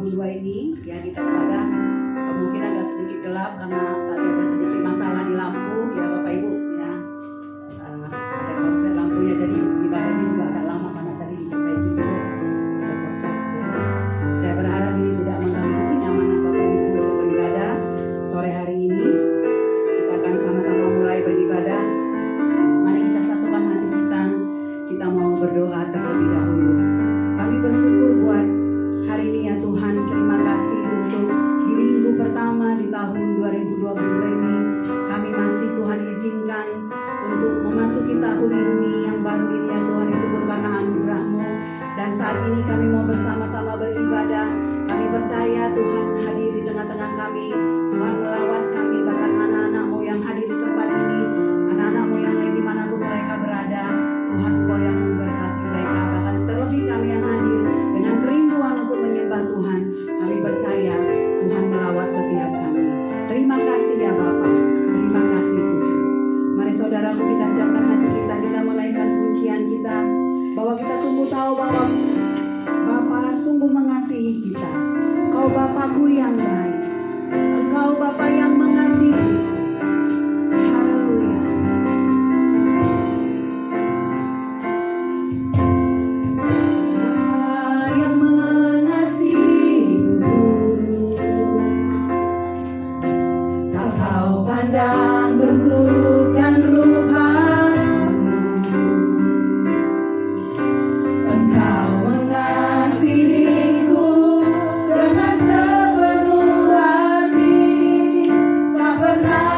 2022 ini ya, kita kepada mungkin agak sedikit gelap karena tadi ada sedikit masalah di lampu ya Bapak Ibu ya. Ada korslet lampunya, jadi ibadahnya juga agak lama karena tadi diperbaiki dulu ada korslet. Jadi saya berharap ini tidak mengganggu kenyamanan Bapak Ibu untuk beribadah sore hari ini. Kita akan sama-sama mulai beribadah. Mari kita satukan hati kita mau berdoa terlebih dahulu. Kami bersyukur buat hari ini ya Tuhan. Terima kasih untuk di minggu pertama di tahun 2022 ini kami masih Tuhan izinkan untuk memasuki tahun ini yang baru ini ya Tuhan, itu pun karena anugerah-Mu. Dan saat ini kami mau bersama-sama beribadah. Kami percaya Tuhan hadir di tengah-tengah kami. Tuhan melawat kami, bahkan anak-anak-Mu yang hadir di tempat ini, anak-anak-Mu yang lain dimanapun mereka berada. Tuhan Engkau yang memberkati mereka, bahkan terlebih kami yang hadir dengan kerinduan untuk menyembah Tuhan. Kami percaya Tuhan melawat setiap kami. Terima kasih ya Bapa, terima kasih Tuhan. Mari saudaraku kita siapkan hati kita menaikkan pujian kita, bahwa kita sungguh tahu bahwa Bapa sungguh mengasihi kita. Engkau Bapakku yang baik, Engkau Bapa yang mengasihi. Dan bentuk dan rupamu, Engkau mengasihiku dengan sepenuh hati, tak pernah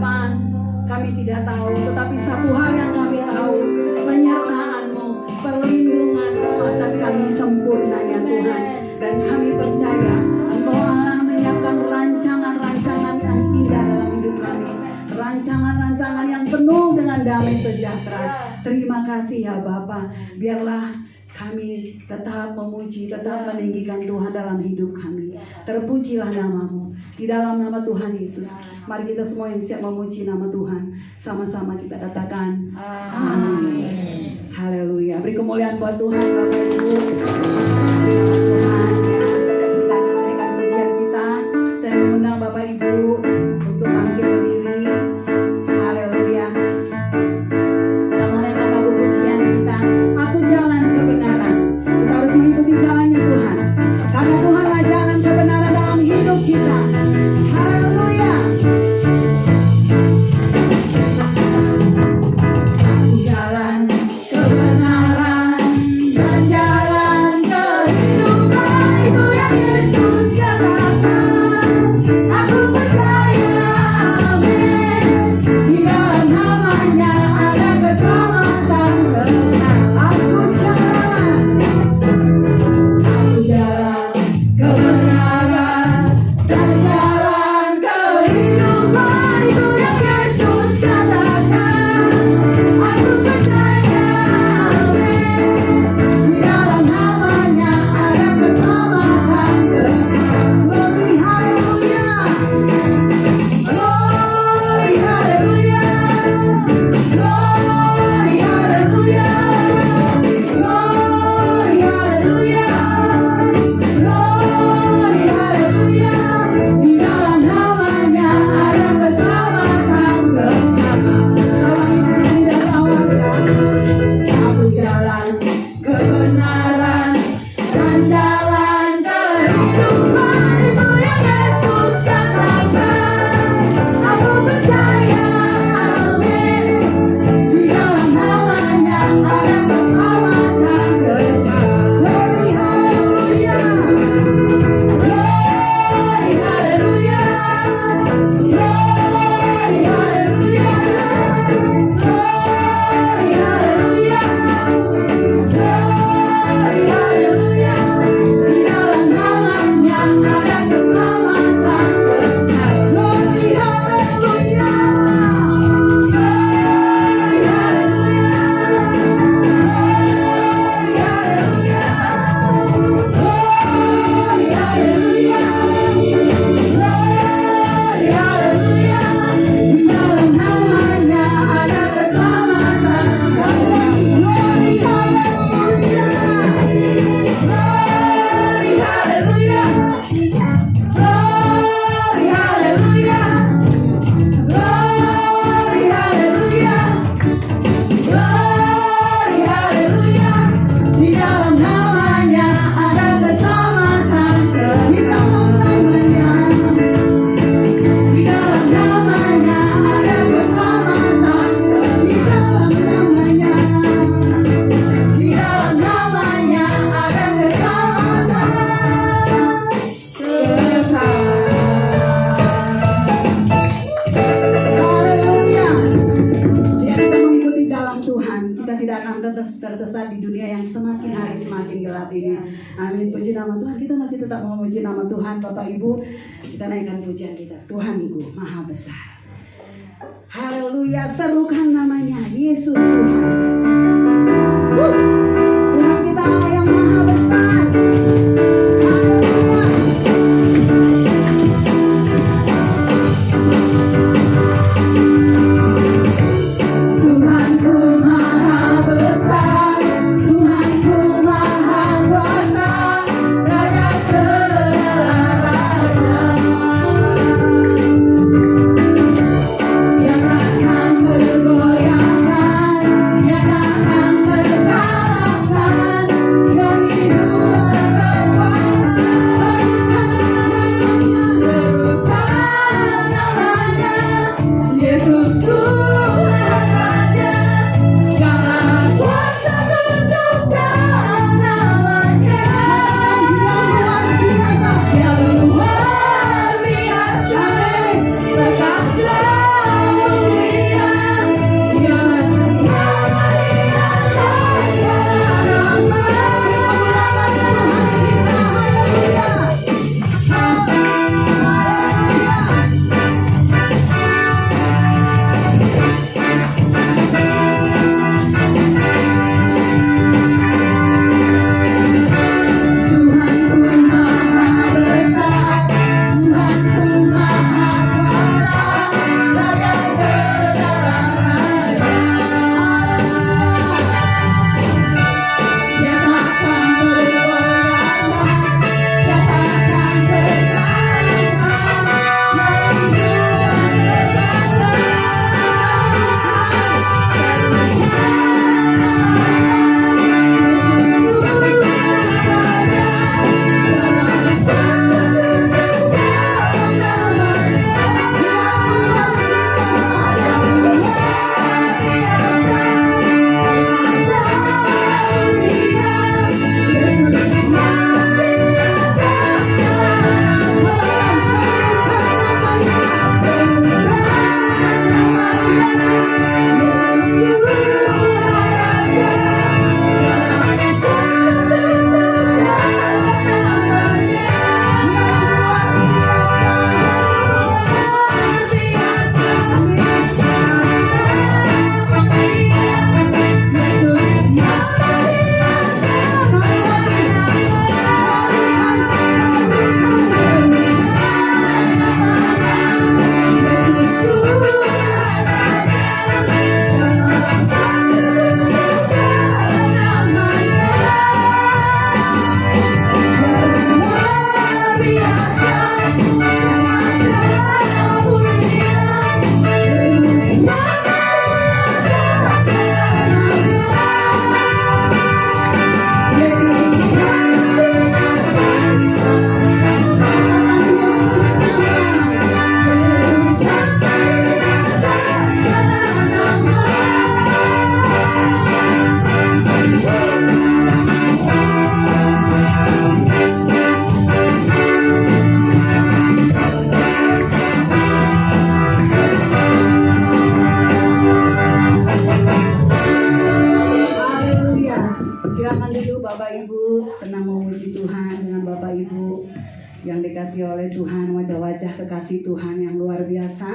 depan kami tidak tahu, tetapi satu hal yang kami tahu, penyertaan-Mu, perlindungan-Mu atas kami sempurna ya Tuhan. Dan kami percaya Engkau Allah menyiapkan rancangan-rancangan yang indah dalam hidup kami, rancangan-rancangan yang penuh dengan damai sejahtera. Terima kasih ya Bapa. Biarlah kami tetap memuji, tetap meninggikan Tuhan dalam hidup kami. Terpujilah nama-Mu. Di dalam nama Tuhan Yesus, mari kita semua yang siap memuji nama Tuhan, sama-sama kita katakan amin. Haleluya. Beri kemuliaan buat Tuhan Bapak Ibu. Tuhan, kita akan menaikkan pujian kita. Saya mengundang Bapak Ibu untuk bangkit berdiri. Haleluya. Kita menaikkan lagu pujian kita. Aku jalan kebenaran. Kita harus mengikuti jalannya Tuhan, karena Tuhanlah jalan kebenaran dalam hidup kita. Haleluya. Aku jalan kebenaran dan jalan kehidupan, itu yang Yesus katakan. Aku percaya, amin. Di dalam namanya ada keselamatan kekal. Aku jalan kebenaran dan jalan kehidupan, itu yang Yesus katakan. Aku percaya, amin. Di dalam namanya ada keselamatan kekal. Glory haleluya. Glory haleluya. Glory haleluya. Glory haleluya. Glory haleluya. Di dalam namanya ada keselamatan kekal. Aku jalan kebenaran dan jalan kehidupan, itu yang Yesus katakan. Aku percaya, amin. Di dalam namanya ada keselamatan kekal. Glory haleluya. Glory haleluya. Glory haleluya. Glory haleluya. Glory haleluya. Di dalam namanya ada keselamatan kekal. Glory haleluya. Glory haleluya. Glory haleluya. Glory haleluya. Di dalam namanya ada keselamatan kekal. Glory haleluya. Glory haleluya. Glory haleluya. Glory haleluya. Glory haleluya. Di dalam namanya ada keselamatan kekal. Di dalam namanya ada keselamatan kekal. Di dalam namanya ada keselamatan kekal. Haleluya. Biar kita mengikuti jalan Tuhan, kita tidak akan tersesat di dunia yang semakin hari semakin gelap ini. Amin. Puji nama Tuhan. Kita masih tetap memuji nama Tuhan. Bapak Ibu, kita naikkan pujian kita. Tuhanku maha besar. Haleluya. Serukan namanya Yesus Tuhan. Tuhan kita Allah yang maha besar. Haleluya. Tuhanku maha besar, Tuhanku maha kuasa, Raja segala raja. Yang akan bergoyangkan, yang akan terkalahkan, demi dua kekuatan. Serukan namanya, Yesus Tuhan Raja. Jangan kuasa tunjukkan namanya. Yang luar biasa, perkasa yang dikasih oleh Tuhan, wajah-wajah kekasih Tuhan yang luar biasa.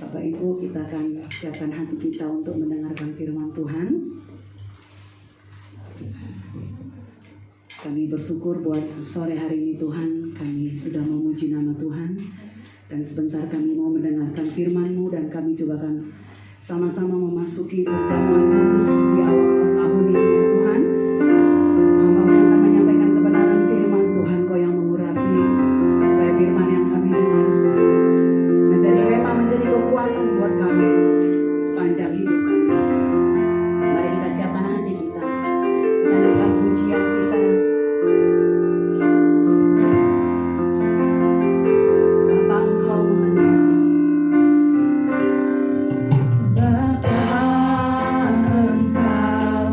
Bapak Ibu, kita akan siapkan hati kita untuk mendengarkan firman Tuhan. Kami bersyukur buat sore hari ini Tuhan, kami sudah memuji nama Tuhan. Dan sebentar kami mau mendengarkan firman-Mu, dan kami juga akan sama-sama memasuki perjamuan kudus di awal tahun ini ya Tuhan. Hamba-Mu yang akan menyampaikan kebenaran firman Tuhan, Kau yang mengurapi supaya firman yang kami dengar menjadi rema, menjadi kekuatan buat kami sepanjang hidup kami. Mari kita siapkan hati kita, menyanyikan pujian kita. Bapa, Engkau mengenal. Bapa, Engkau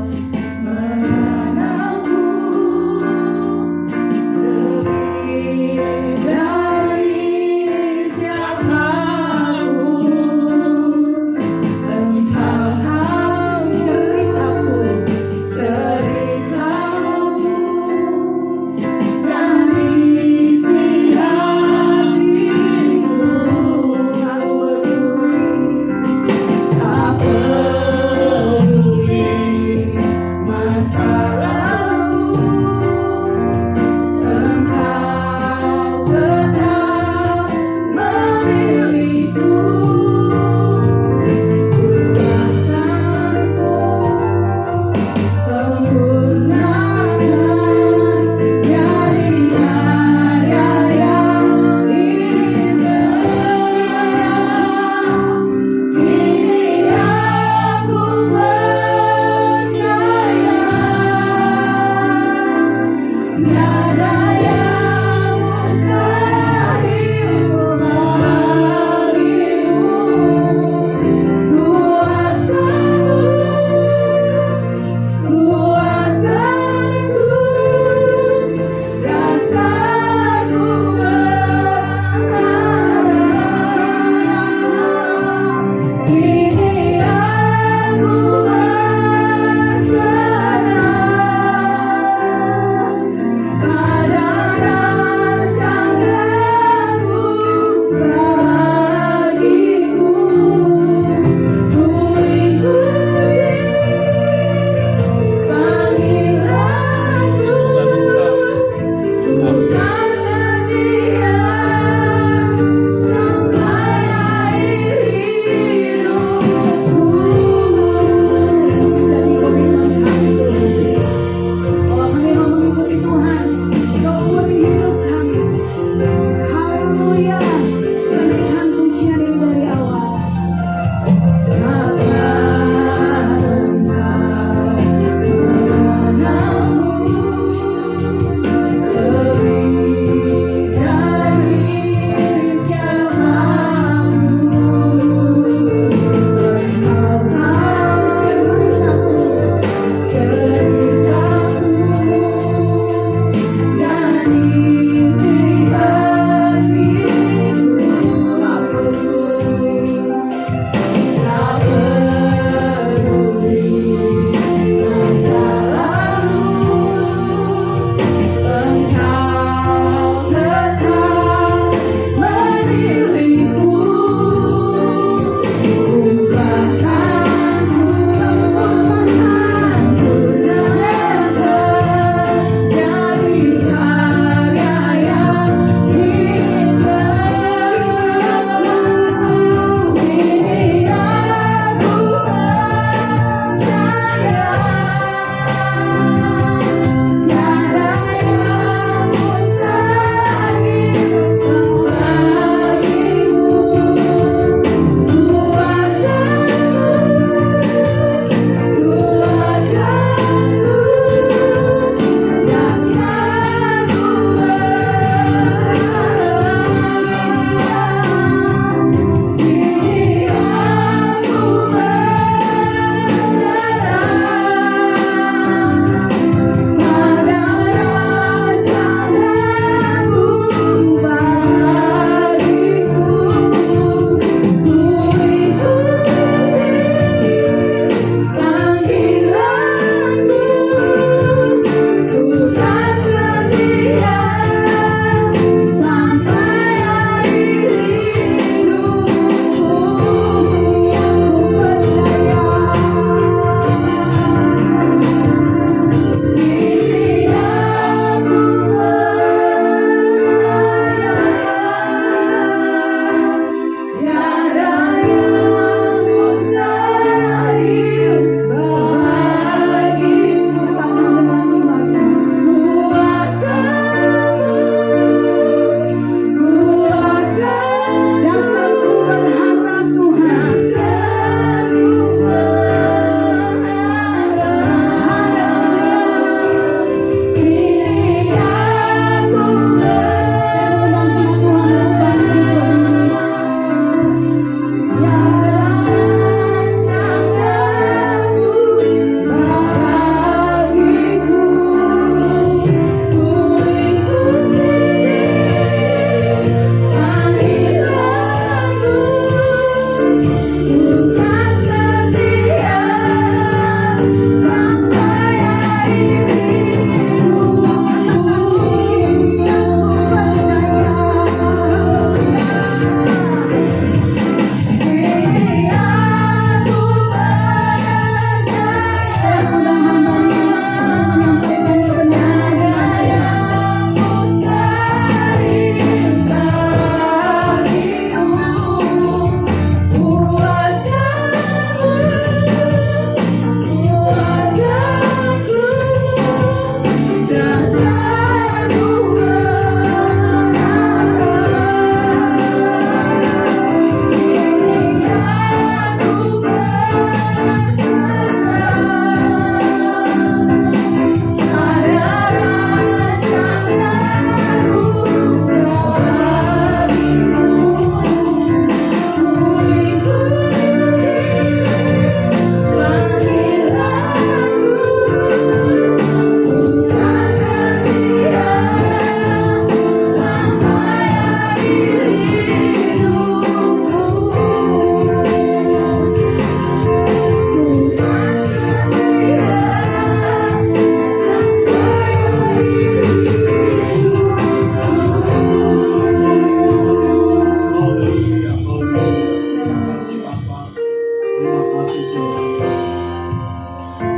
Terima kasih Tuhan.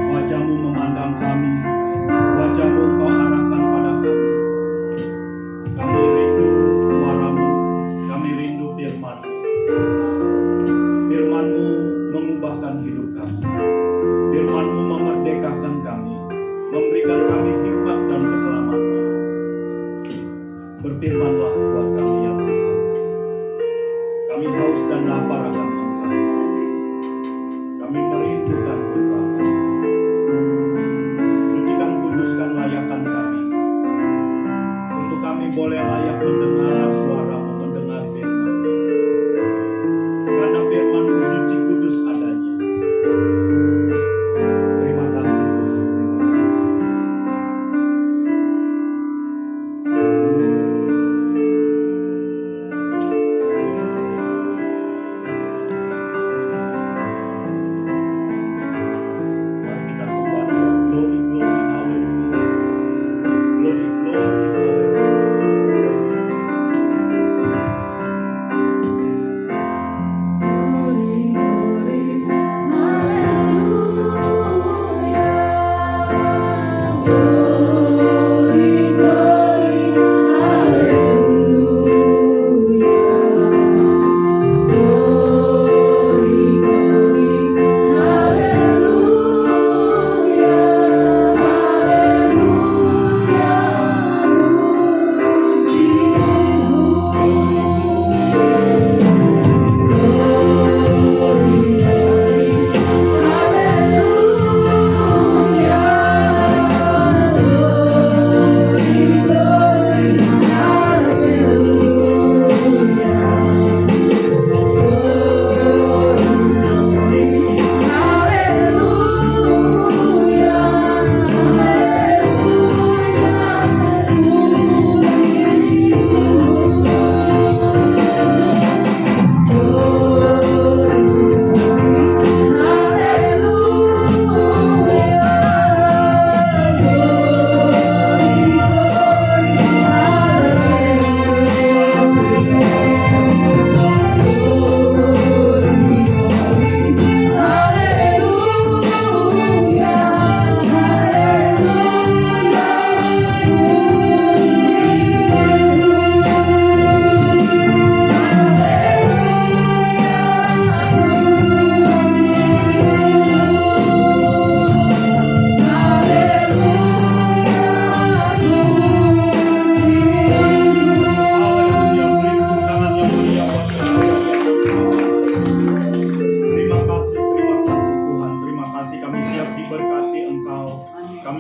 Wajah-Mu memandang kami, wajah-Mu Engkau arahkan pada kami. Kami rindu suara-Mu, kami rindu firman-Mu. Firman-Mu mengubahkan hidup kami. Firman-Mu memerdekakan kami, memberikan kami hikmat dan keselamatan. Berfirmanlah buat kami ya Tuhan. Kami haus dan lapar akan Engkau. Kami merindukan Engkau. Sucikan, kuduskan, layakkan kami. Untuk kami boleh layak mendengar suara-Mu, mendengar firman. Karena firman-Mu suci kudus adanya. Terima kasih Tuhan, terima kasih. Mari kita sembah Dia. Glory, glory, haleluya. Glory, glory,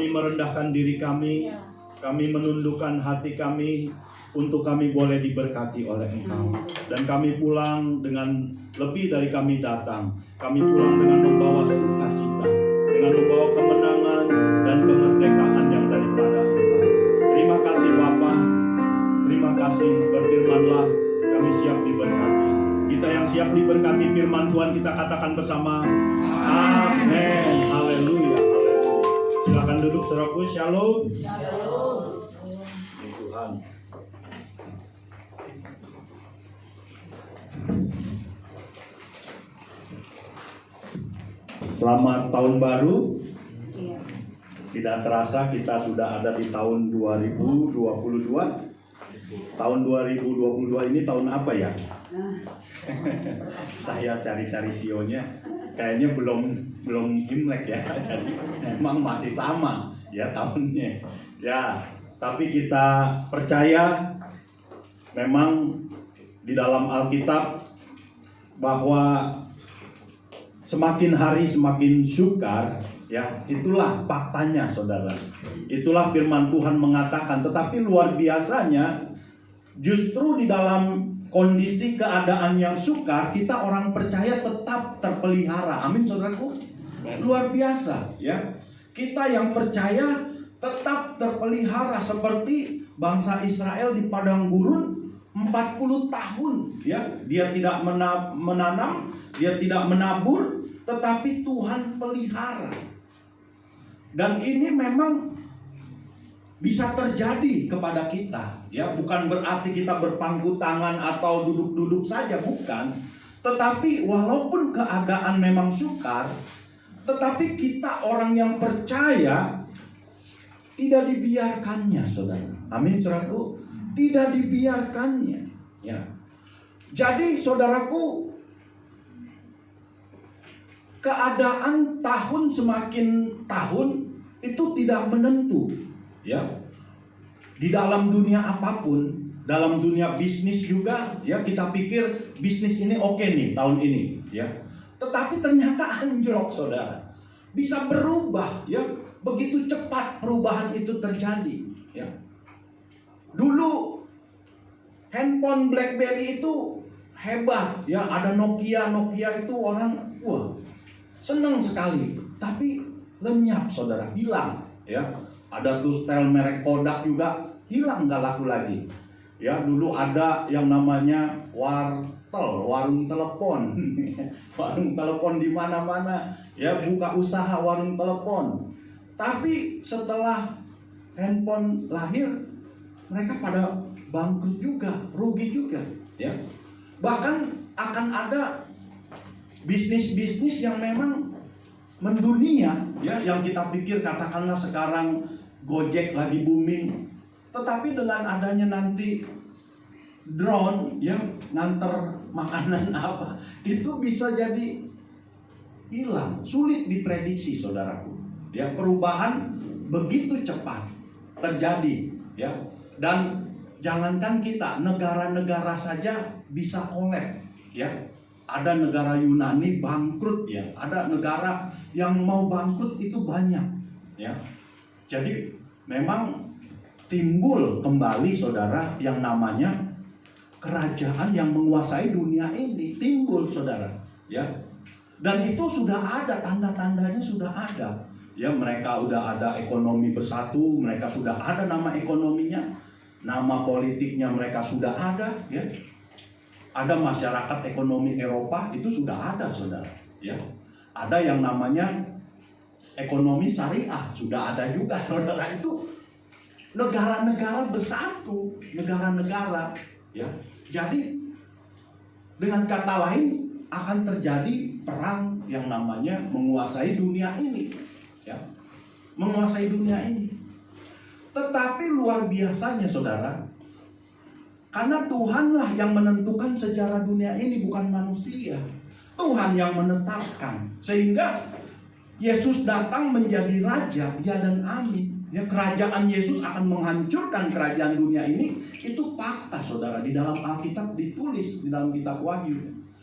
merendahkan diri kami, kami menundukkan hati kami untuk kami boleh diberkati oleh Engkau. Dan kami pulang dengan lebih dari kami datang. Kami pulang dengan membawa sukacita, dengan membawa kemenangan dan kemerdekaan yang daripada Engkau. Terima kasih Bapa, terima kasih, berfirmanlah, kami siap diberkati. Kita yang siap diberkati firman Tuhan, kita katakan bersama, amin, haleluya, haleluya. Silakan duduk saudaraku, shalom. Shalom. Ya Tuhan. Selamat tahun baru. Tidak terasa kita sudah ada di tahun 2022. Tahun 2022 ini tahun apa ya? Saya cari-cari sionya, kayaknya belum Imlek ya. Jadi memang masih sama ya tahunnya. Ya, tapi kita percaya memang di dalam Alkitab bahwa semakin hari semakin sukar, ya, itulah faktanya saudara. Itulah firman Tuhan mengatakan. Tetapi luar biasanya, justru di dalam kondisi keadaan yang sukar, kita orang percaya tetap terpelihara. Amin saudaraku. Luar biasa ya. Kita yang percaya tetap terpelihara seperti bangsa Israel di padang gurun 40 tahun ya. Dia tidak menanam, dia tidak menabur, tetapi Tuhan pelihara. Dan ini memang bisa terjadi kepada kita, ya, bukan berarti kita berpangku tangan atau duduk-duduk saja, bukan. Tetapi walaupun keadaan memang sukar, tetapi kita orang yang percaya tidak dibiarkannya, saudara. Amin, saudaraku. Tidak dibiarkannya. Ya. Jadi, saudaraku, keadaan tahun semakin tahun itu tidak menentu. Ya. Di dalam dunia apapun, dalam dunia bisnis juga, ya kita pikir bisnis ini oke nih tahun ini, ya. Tetapi ternyata anjlok, saudara. Bisa berubah, ya. Begitu cepat perubahan itu terjadi, ya. Dulu handphone BlackBerry itu hebat, ya. Ada Nokia itu orang senang sekali. Tapi lenyap, saudara, hilang, ya. Ada tuh style merek Kodak juga hilang, nggak laku lagi. Ya, dulu ada yang namanya warung telepon. Warung telepon di mana-mana. Ya, buka usaha warung telepon. Tapi setelah handphone lahir, mereka pada bangkrut juga, rugi juga, ya. Bahkan akan ada bisnis-bisnis yang memang mendunia, ya, yang kita pikir katakanlah sekarang Gojek lagi booming. Tetapi dengan adanya nanti drone yang nganter makanan apa, itu bisa jadi hilang, sulit diprediksi, saudaraku. Ya, perubahan begitu cepat terjadi, ya. Dan jangankan kita, negara-negara saja bisa kolap, ya. Ada negara Yunani bangkrut, ya. Ada negara yang mau bangkrut itu banyak, ya. Jadi memang timbul kembali, saudara, yang namanya kerajaan yang menguasai dunia ini. Timbul, saudara, ya. Dan itu sudah ada, tanda-tandanya sudah ada. Ya, mereka sudah ada ekonomi bersatu, mereka sudah ada nama ekonominya, nama politiknya mereka sudah ada, ya. Ada masyarakat ekonomi Eropa itu sudah ada, saudara, ya. Ada yang namanya ekonomi syariah, sudah ada juga, saudara. Itu negara-negara bersatu, negara-negara, ya. Jadi dengan kata lain akan terjadi perang yang namanya menguasai dunia ini, ya. Menguasai dunia ini. Tetapi luar biasanya, saudara, karena Tuhanlah yang menentukan sejarah dunia ini, bukan manusia. Tuhan yang menetapkan, sehingga Yesus datang menjadi raja, ya dan amin. Ya, kerajaan Yesus akan menghancurkan kerajaan dunia ini, itu fakta, saudara. Di dalam Alkitab ditulis, di dalam kitab Wahyu.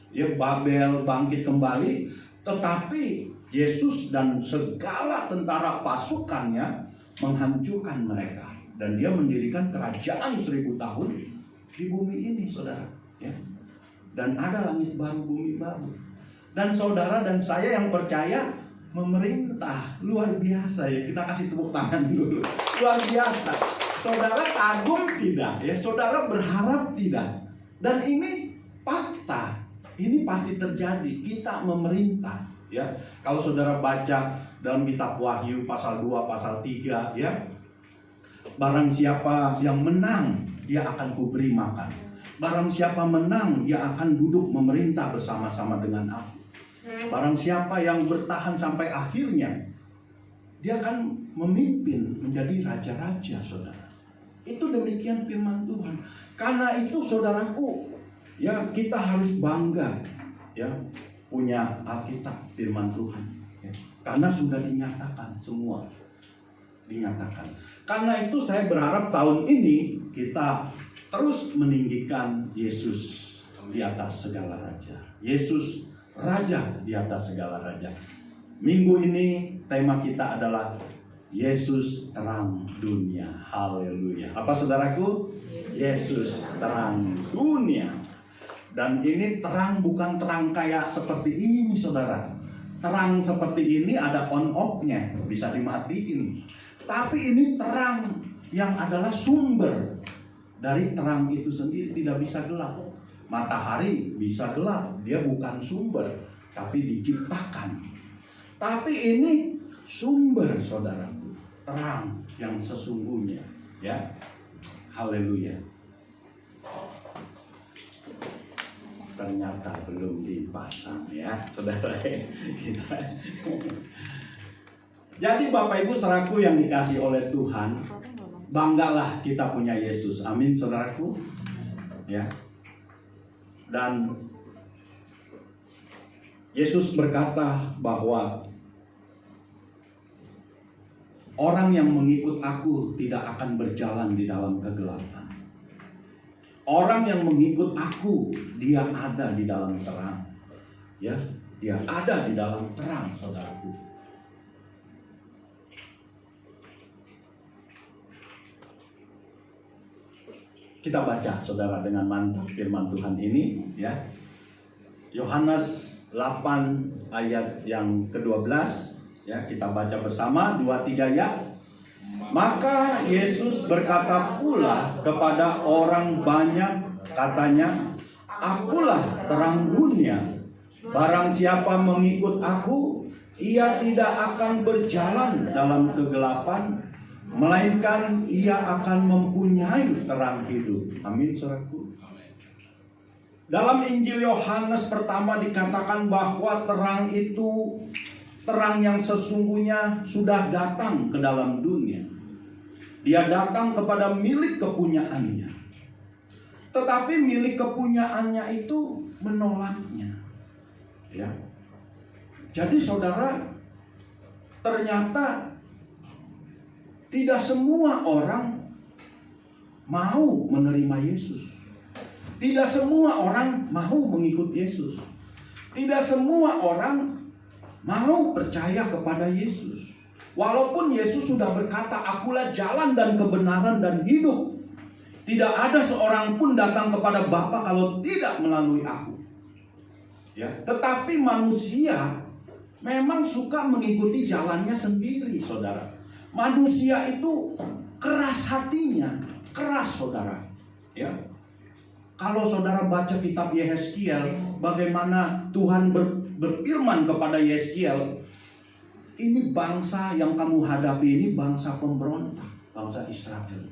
Ya, Babel bangkit kembali, tetapi Yesus dan segala tentara pasukannya menghancurkan mereka. Dan dia mendirikan kerajaan 1000 tahun di bumi ini, saudara. Ya. Dan ada langit baru, bumi baru. Dan saudara dan saya yang percaya, memerintah luar biasa, ya. Kita kasih tepuk tangan dulu. Luar biasa. Saudara kagum tidak? Ya, saudara berharap tidak? Dan ini fakta. Ini pasti terjadi. Kita memerintah, ya. Kalau saudara baca dalam kitab Wahyu pasal 2, pasal 3, ya. Barang siapa yang menang, dia akan kuberi makan. Barang siapa menang, dia akan duduk memerintah bersama-sama dengan aku. Barang siapa yang bertahan sampai akhirnya, dia akan memimpin menjadi raja-raja, saudara. Itu demikian firman Tuhan. Karena itu, saudaraku, ya, kita harus bangga, ya, punya Alkitab, firman Tuhan, ya. Karena sudah dinyatakan semua, dinyatakan. Karena itu saya berharap tahun ini kita terus meninggikan Yesus di atas segala raja. Yesus Raja di atas segala raja. Minggu ini tema kita adalah Yesus terang dunia. Haleluya. Apa, saudaraku? Yesus terang dunia. Dan ini terang bukan terang kayak seperti ini, saudara. Terang seperti ini ada on off-nya, bisa dimatiin. Tapi ini terang yang adalah sumber dari terang itu sendiri, tidak bisa gelap. Matahari bisa gelap, dia bukan sumber, tapi diciptakan. Tapi ini sumber, saudaraku, terang yang sesungguhnya, ya. Haleluya. ternyata belum dipasang ya, saudara kita. Jadi Bapak Ibu saudaraku yang dikasih oleh Tuhan, banggalah kita punya Yesus. Amin saudaraku. Ya. Dan Yesus berkata bahwa orang yang mengikut aku tidak akan berjalan di dalam kegelapan. Orang yang mengikut aku, dia ada di dalam terang. Ya, dia ada di dalam terang, saudaraku. Kita baca, saudara, dengan mantap firman Tuhan ini, ya. Yohanes 8 ayat yang ke-12, ya, kita baca bersama 2-3 ya. Maka Yesus berkata pula kepada orang banyak, katanya, akulah terang dunia. Barang siapa mengikut aku, ia tidak akan berjalan dalam kegelapan, melainkan ia akan mempunyai terang hidup. Amin, saudaraku. Dalam Injil Yohanes pertama dikatakan bahwa terang itu, terang yang sesungguhnya sudah datang ke dalam dunia. Dia datang kepada milik kepunyaannya. Tetapi milik kepunyaannya itu menolaknya. Ya. Jadi saudara, ternyata tidak semua orang mau menerima Yesus. Tidak semua orang mau mengikut Yesus. Tidak semua orang mau percaya kepada Yesus. Walaupun Yesus sudah berkata, akulah jalan dan kebenaran dan hidup. Tidak ada seorang pun datang kepada Bapa kalau tidak melalui aku. Ya, tetapi manusia memang suka mengikuti jalannya sendiri, saudara. Manusia itu keras hatinya, keras, saudara. Ya. Kalau saudara baca kitab Yehezkiel, bagaimana Tuhan berfirman kepada Yehezkiel, ini bangsa yang kamu hadapi ini bangsa pemberontak, bangsa Israel.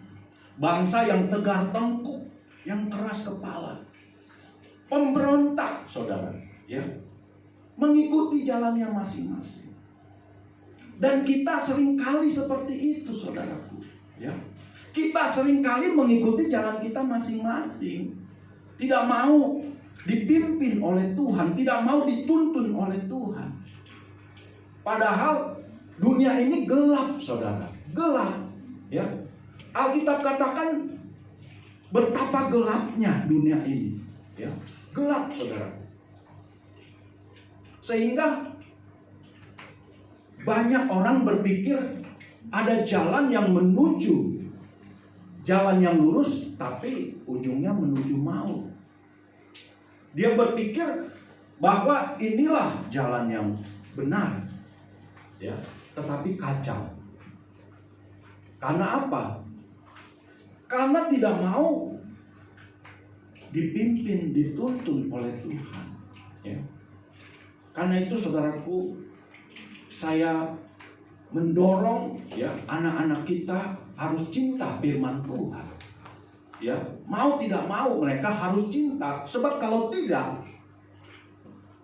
Bangsa yang tegar tengkuk, yang keras kepala. Pemberontak, saudara. Ya. Mengikuti jalannya masing-masing. Dan kita seringkali seperti itu, saudaraku. Ya. Kita seringkali mengikuti jalan kita masing-masing. Tidak mau dipimpin oleh Tuhan, tidak mau dituntun oleh Tuhan. Padahal dunia ini gelap, saudara. Gelap. Ya. Alkitab katakan betapa gelapnya dunia ini. Ya. Gelap, saudara. Sehingga banyak orang berpikir ada jalan yang menuju jalan yang lurus, tapi ujungnya menuju maut. Dia berpikir bahwa inilah jalan yang benar, ya, tetapi kacau. Karena apa? Karena tidak mau dipimpin, dituntun oleh Tuhan. Ya. Karena itu, saudaraku, saya mendorong ya anak-anak kita harus cinta firman Tuhan. Ya, mau tidak mau mereka harus cinta, sebab kalau tidak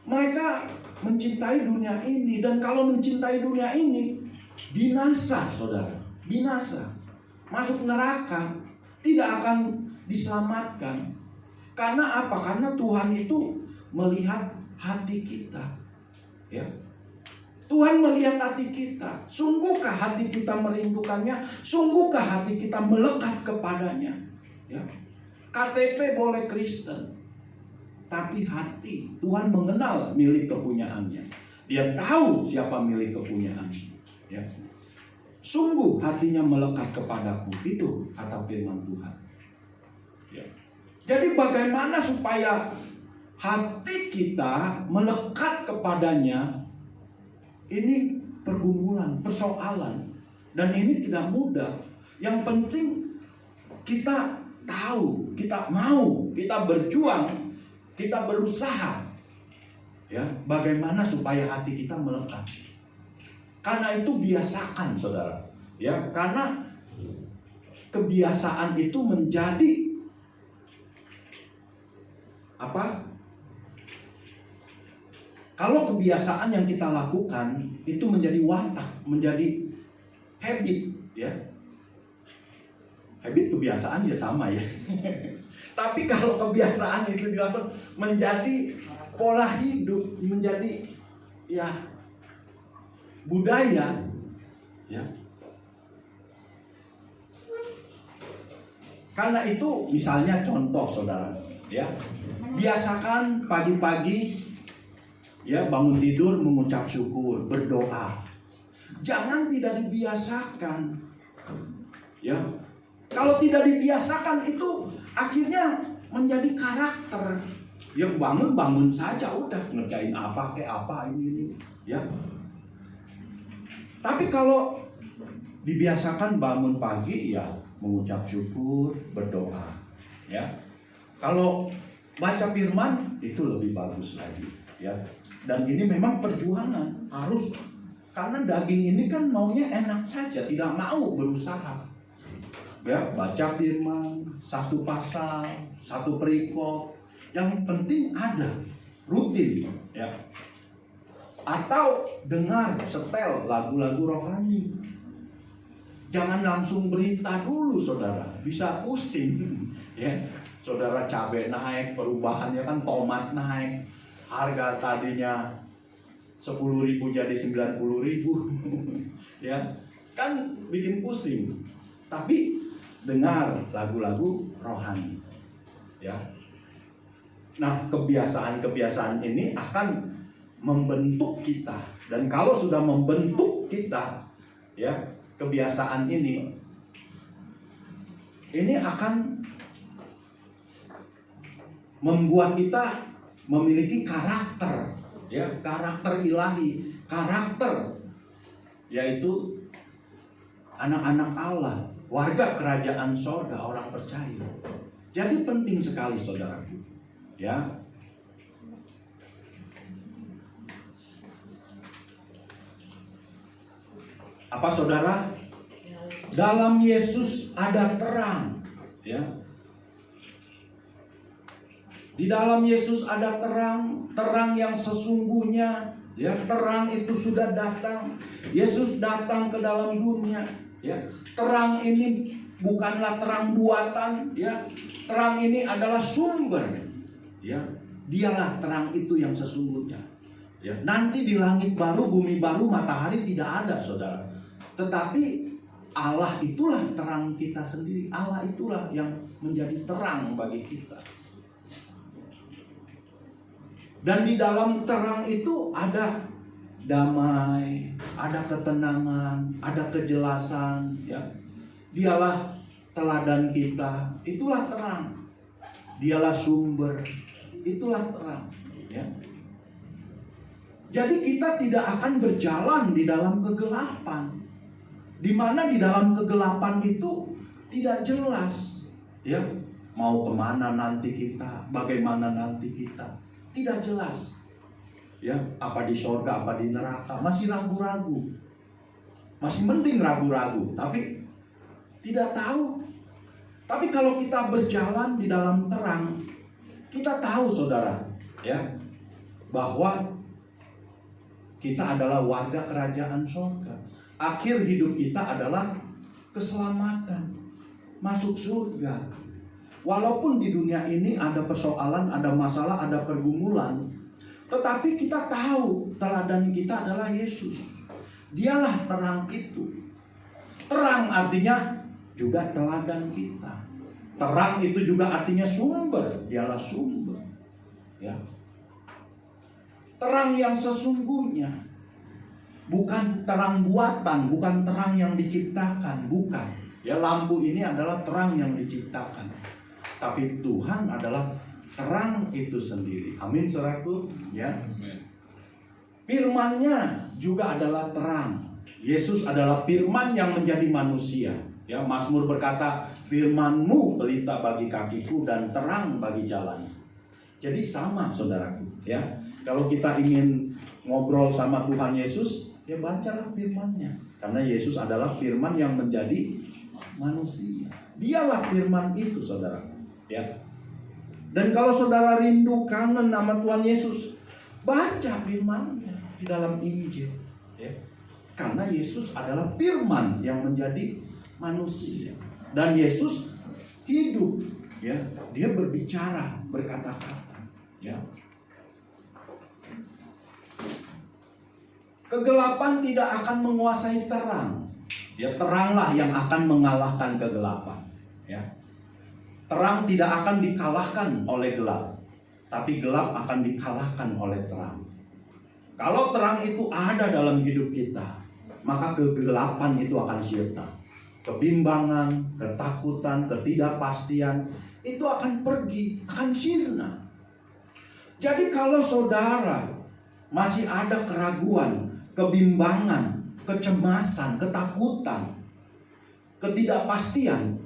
mereka mencintai dunia ini, dan kalau mencintai dunia ini binasa, saudara, binasa, masuk neraka, tidak akan diselamatkan. Karena apa? Karena Tuhan itu melihat hati kita. Ya. Tuhan melihat hati kita. Sungguhkah hati kita merindukannya? Sungguhkah hati kita melekat kepadanya? Ya. KTP boleh Kristen, tapi hati, Tuhan mengenal milik kepunyaannya. Dia tahu siapa milik kepunyaannya. Ya. Sungguh hatinya melekat kepadaku. Itu kata firman Tuhan. Ya. Jadi bagaimana supaya hati kita melekat kepadanya? Ini pergumulan, persoalan. Dan ini tidak mudah. Yang penting kita tahu, kita mau, kita berjuang, kita berusaha. Ya, bagaimana supaya hati kita melekat. Karena itu biasakan, saudara. Ya, karena kebiasaan itu menjadi apa? Kalau kebiasaan yang kita lakukan itu menjadi watak, menjadi habit, ya. Habit kebiasaan ya sama ya. Tapi kalau kebiasaan itu dilakukan menjadi pola hidup, menjadi ya budaya, ya. Karena itu misalnya contoh saudara, ya. Biasakan pagi-pagi ya bangun tidur mengucap syukur, berdoa. Jangan tidak dibiasakan. Ya. Kalau tidak dibiasakan itu akhirnya menjadi karakter. Ya bangun saja udah ngerjain apa kayak apa ini ya. Tapi kalau dibiasakan bangun pagi ya mengucap syukur, berdoa, ya. Kalau baca firman itu lebih bagus lagi, ya. Dan ini memang perjuangan harus, karena daging ini kan maunya enak saja, tidak mau berusaha. Ya, baca firman, satu pasal, satu perikop, yang penting ada, rutin, ya. Atau dengar, setel lagu-lagu rohani. Jangan langsung berita dulu saudara, bisa pusing, ya. Saudara, cabai naik, perubahannya kan tomat naik. Harga tadinya 10.000 jadi 90.000. Ya, kan bikin pusing. Tapi dengar lagu-lagu rohani. Ya. Nah, kebiasaan-kebiasaan ini akan membentuk kita. Dan kalau sudah membentuk kita, ya, kebiasaan ini akan membuat kita memiliki karakter, ya, karakter ilahi, karakter yaitu anak-anak Allah, warga kerajaan sorga, orang percaya. Jadi penting sekali saudaraku, ya. Apa saudara? Dalam Yesus ada terang, ya. Di dalam Yesus ada terang, terang yang sesungguhnya, ya. Terang itu sudah datang. Yesus datang ke dalam dunia, ya. Terang ini bukanlah terang buatan, ya. Terang ini adalah sumber, ya. Dialah terang itu yang sesungguhnya, ya. Nanti di langit baru, bumi baru, matahari tidak ada, saudara. Tetapi Allah itulah terang kita sendiri. Allah itulah yang menjadi terang bagi kita. Dan di dalam terang itu ada damai, ada ketenangan, ada kejelasan, ya. Dialah teladan kita, itulah terang. Dialah sumber, itulah terang, ya. Jadi kita tidak akan berjalan di dalam kegelapan. Di mana di dalam kegelapan itu tidak jelas, ya. Mau kemana nanti kita, bagaimana nanti kita. Tidak jelas, ya, apa di surga, apa di neraka, masih ragu-ragu, masih mending ragu-ragu, tapi tidak tahu. Tapi kalau kita berjalan di dalam terang, kita tahu saudara, ya, bahwa kita adalah warga kerajaan surga. Akhir hidup kita adalah keselamatan, masuk surga. Walaupun di dunia ini ada persoalan, ada masalah, ada pergumulan, tetapi kita tahu teladan kita adalah Yesus. Dialah terang itu. Terang artinya juga teladan kita. Terang itu juga artinya sumber. Dialah sumber, ya. Terang yang sesungguhnya, bukan terang buatan, bukan terang yang diciptakan, bukan. Ya, lampu ini adalah terang yang diciptakan. Tapi Tuhan adalah terang itu sendiri. Amin, saudaraku, ya. Firman-Nya juga adalah terang. Yesus adalah firman yang menjadi manusia. Ya, Mazmur berkata, firman-Mu pelita bagi kakiku dan terang bagi jalan. Jadi sama, saudaraku, ya. Kalau kita ingin ngobrol sama Tuhan Yesus, ya bacalah firman-Nya. Karena Yesus adalah firman yang menjadi manusia. Dialah firman itu, saudara. Ya. Dan kalau saudara rindu, kangen nama Tuhan Yesus, Baca firman-Nya di dalam Injil, ya. Karena Yesus adalah firman yang menjadi manusia, dan Yesus hidup, ya. Dia berbicara, berkata-kata, ya. Kegelapan tidak akan menguasai terang. Ya, teranglah yang akan mengalahkan kegelapan, ya. Terang tidak akan dikalahkan oleh gelap, tapi gelap akan dikalahkan oleh terang. Kalau terang itu ada dalam hidup kita, maka kegelapan itu akan sirna. Kebimbangan, ketakutan, ketidakpastian itu akan pergi, akan sirna. Jadi kalau saudara masih ada keraguan, kebimbangan, kecemasan, ketakutan, ketidakpastian,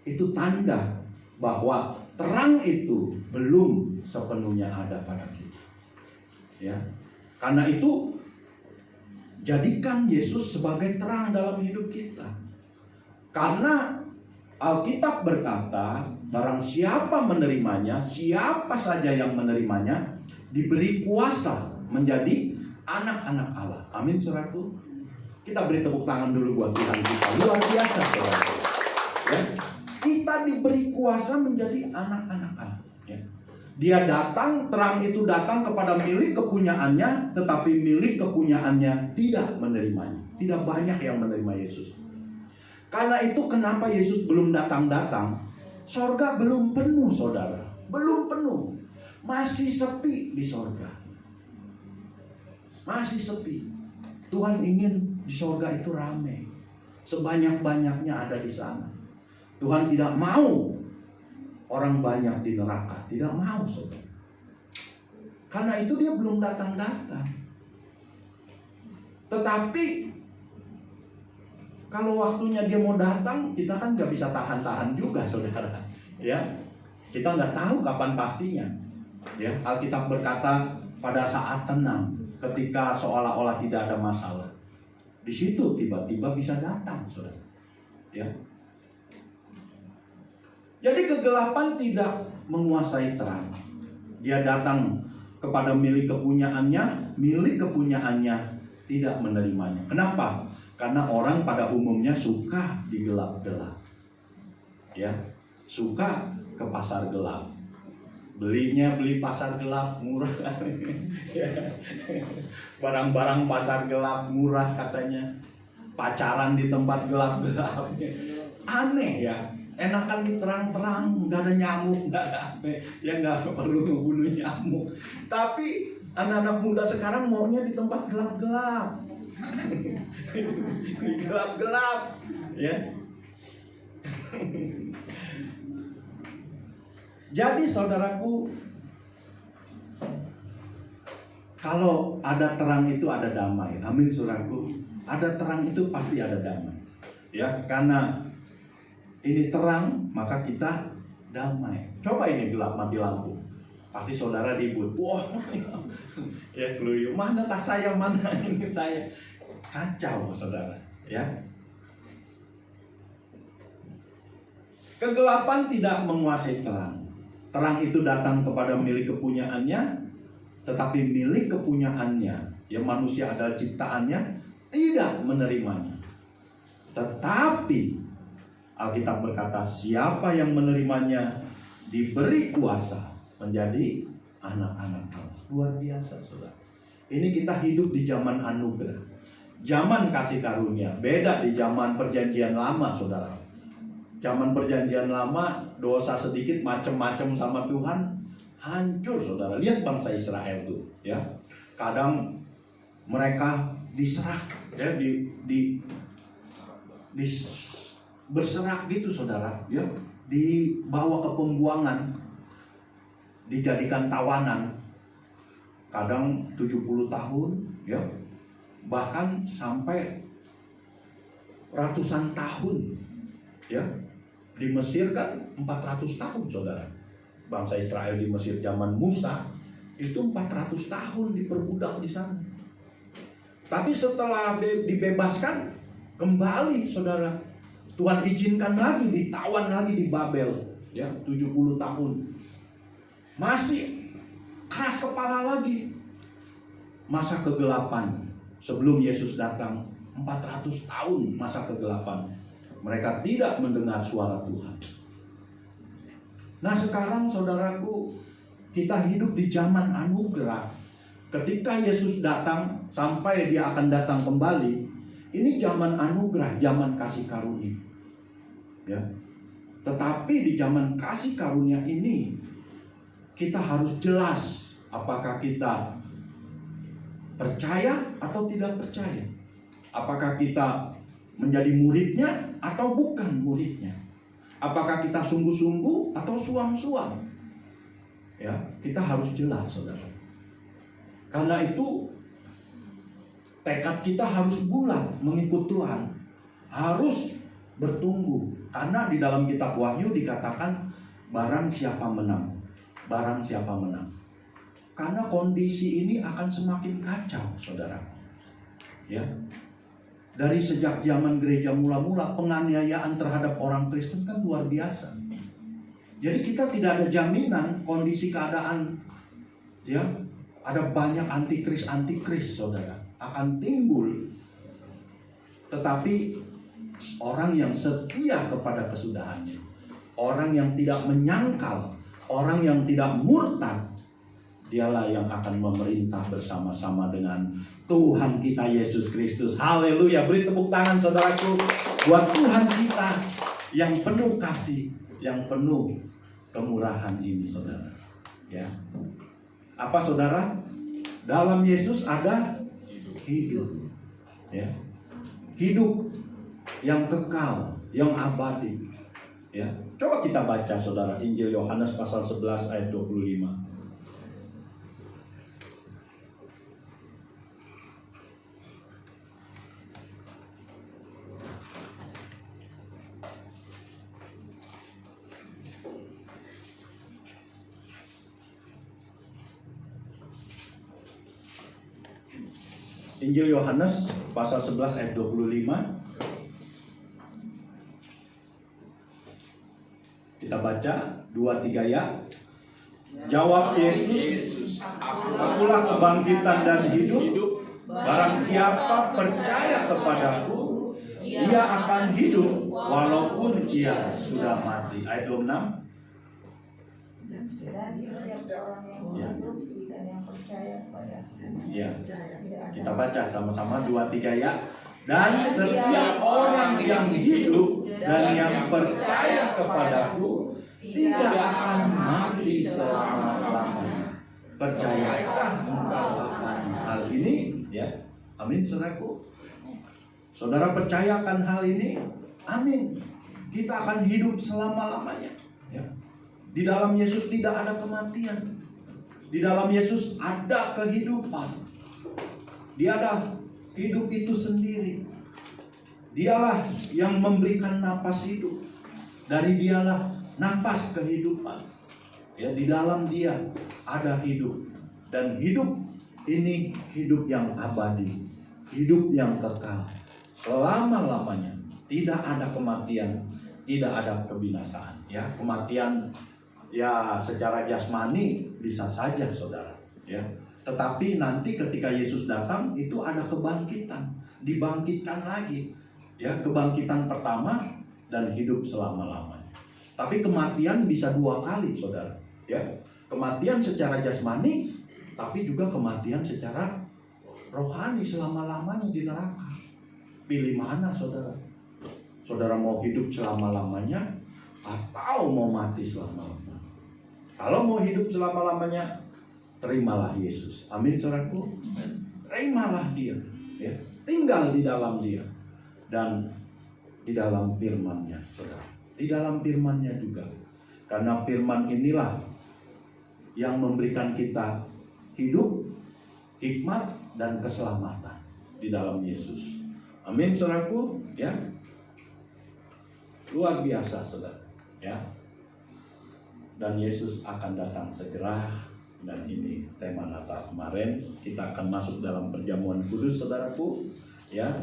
itu tanda bahwa terang itu belum sepenuhnya ada pada kita. Ya. Karena itu jadikan Yesus sebagai terang dalam hidup kita. Karena Alkitab berkata, barang siapa menerimanya, siapa saja yang menerimanya, diberi kuasa menjadi anak-anak Allah. Amin, saudaraku. Kita beri tepuk tangan dulu buat Tuhan kita. Luar biasa, saudaraku. Ya. Kita diberi kuasa menjadi anak-anak Allah. Ya. Dia datang, terang itu datang kepada milik kepunyaannya, tetapi milik kepunyaannya tidak menerimanya. Tidak banyak yang menerima Yesus. Karena itu kenapa Yesus belum datang-datang? Sorga belum penuh, saudara. Belum penuh. Masih sepi di sorga. Masih sepi. Tuhan ingin di sorga itu ramai. Sebanyak-banyaknya ada di sana. Tuhan tidak mau orang banyak di neraka. Tidak mau, saudara. Karena itu dia belum datang-datang. Tetapi kalau waktunya dia mau datang, kita kan nggak bisa tahan-tahan juga, saudara. Ya, kita nggak tahu kapan pastinya. Ya, Alkitab berkata pada saat tenang, ketika seolah-olah tidak ada masalah, di situ tiba-tiba bisa datang, saudara. Ya. Jadi kegelapan tidak menguasai terang. Dia datang kepada milik kepunyaannya tidak menerimanya. Kenapa? Karena orang pada umumnya suka digelap-gelap. Ya, suka ke pasar gelap. Beli pasar gelap murah. Barang-barang pasar gelap murah katanya. Pacaran di tempat gelap-gelap. Aneh ya. Enakan di terang-terang, nggak ada nyamuk, nggak perlu ngebunuh nyamuk. Tapi anak-anak muda sekarang maunya di tempat gelap-gelap, di gelap-gelap, ya. Jadi saudaraku, kalau ada terang itu ada damai. Amin, saudaraku. Ada terang itu pasti ada damai. Ya, karena ini terang, maka kita damai. Coba ini gelap, mati lampu. Pasti saudara ribut. Wah, ya keluyup. Mana tas saya, mana ini saya. Kacau, saudara. Ya. Kegelapan tidak menguasai terang. Terang itu datang kepada milik kepunyaannya, tetapi milik kepunyaannya, yang manusia adalah ciptaannya, tidak menerimanya. Tetapi Alkitab berkata, siapa yang menerimanya diberi kuasa menjadi anak-anak Allah. Luar biasa, saudara. Ini kita hidup di zaman anugerah, zaman kasih karunia. Beda di zaman perjanjian lama, saudara. Zaman perjanjian lama, dosa sedikit macam-macam sama Tuhan, hancur, saudara. Lihat bangsa Israel tuh, ya. Kadang mereka diserak, ya, berserak gitu, saudara, ya, dibawa ke pembuangan, dijadikan tawanan, kadang 70 tahun, ya, bahkan sampai ratusan tahun, ya. Di Mesir kan 400 tahun, saudara. Bangsa Israel di Mesir zaman Musa itu 400 tahun diperbudak di sana. Tapi setelah dibebaskan kembali, saudara. Tuhan izinkan lagi, ditawan lagi di Babel, ya, 70 tahun. Masih keras kepala lagi. masa kegelapan sebelum Yesus datang, 400 tahun masa kegelapan. Mereka tidak mendengar suara Tuhan. Nah sekarang saudaraku, kita hidup di zaman anugerah. Ketika Yesus datang sampai dia akan datang kembali, ini zaman anugerah, zaman kasih karunia. Ya. Tetapi di zaman kasih karunia ini, kita harus jelas apakah kita percaya atau tidak percaya. Apakah kita menjadi muridnya atau bukan muridnya. Apakah kita sungguh-sungguh atau suam-suam. Ya, kita harus jelas, saudara. Karena itu tekad kita harus bulat mengikut Tuhan. Harus bertumbuh. Karena di dalam kitab Wahyu dikatakan barang siapa menang. Barang siapa menang. Karena kondisi ini akan semakin kacau, saudara. Ya. Dari sejak zaman gereja mula-mula, penganiayaan terhadap orang Kristen kan luar biasa. Jadi kita tidak ada jaminan kondisi keadaan, ya, ada banyak antikris, saudara, akan timbul. Tetapi orang yang setia kepada kesudahannya, orang yang tidak menyangkal, orang yang tidak murtad, dialah yang akan memerintah bersama-sama dengan Tuhan kita Yesus Kristus. Haleluya. Beri tepuk tangan saudaraku buat Tuhan kita yang penuh kasih, yang penuh kemurahan ini, saudara. Ya. Apa saudara? Dalam Yesus ada hidup. Ya. Hidup yang kekal, yang abadi. Ya. Coba kita baca saudara Injil Yohanes pasal 11 ayat 25. Injil Yohanes pasal 11 ayat 25. Kita baca 2-3 ya. Jawab Yesus, akulah kebangkitan dan hidup. Barang siapa percaya kepadaku, ia akan hidup walaupun ia sudah mati. Ayat 26. Dan setiap orang yang hidup dan yang percaya pada Ya. Kita baca sama-sama 2-3 ya. Dan setiap orang yang hidup dan yang percaya kepadaku tidak akan mati selama-lamanya. Percayakah engkau akan hal ini? Ya. Amin, saudaraku. Saudara percayakan hal ini? Amin. Kita akan hidup selama-lamanya. Ya. Di dalam Yesus tidak ada kematian. Di dalam Yesus ada kehidupan. Dia ada hidup itu sendiri. Dialah yang memberikan napas hidup. Dari dialah napas kehidupan. Ya, di dalam dia ada hidup. Dan hidup ini hidup yang abadi. Hidup yang kekal. Selama-lamanya. Tidak ada kematian. Tidak ada kebinasaan. Ya, kematian ya secara jasmani bisa saja saudara, ya. Tetapi nanti ketika Yesus datang itu ada kebangkitan, dibangkitkan lagi, ya, kebangkitan pertama dan hidup selama-lamanya. Tapi kematian bisa 2 kali saudara, ya. Kematian secara jasmani, tapi juga kematian secara rohani selama-lamanya di neraka. Pilih mana saudara? Saudara mau hidup selama-lamanya atau mau mati selama-lamanya? Kalau mau hidup selama-lamanya, terimalah Yesus. Amin, saudaraku. Terimalah dia, ya. Tinggal di dalam dia dan di dalam firman-Nya, saudara. Di dalam firman-Nya juga. Karena firman inilah yang memberikan kita hidup, hikmat dan keselamatan di dalam Yesus. Amin, saudaraku, ya. Luar biasa, saudara, ya. Dan Yesus akan datang segera. Dan ini tema Natal kemarin. Kita akan masuk dalam perjamuan kudus, saudaraku, ya.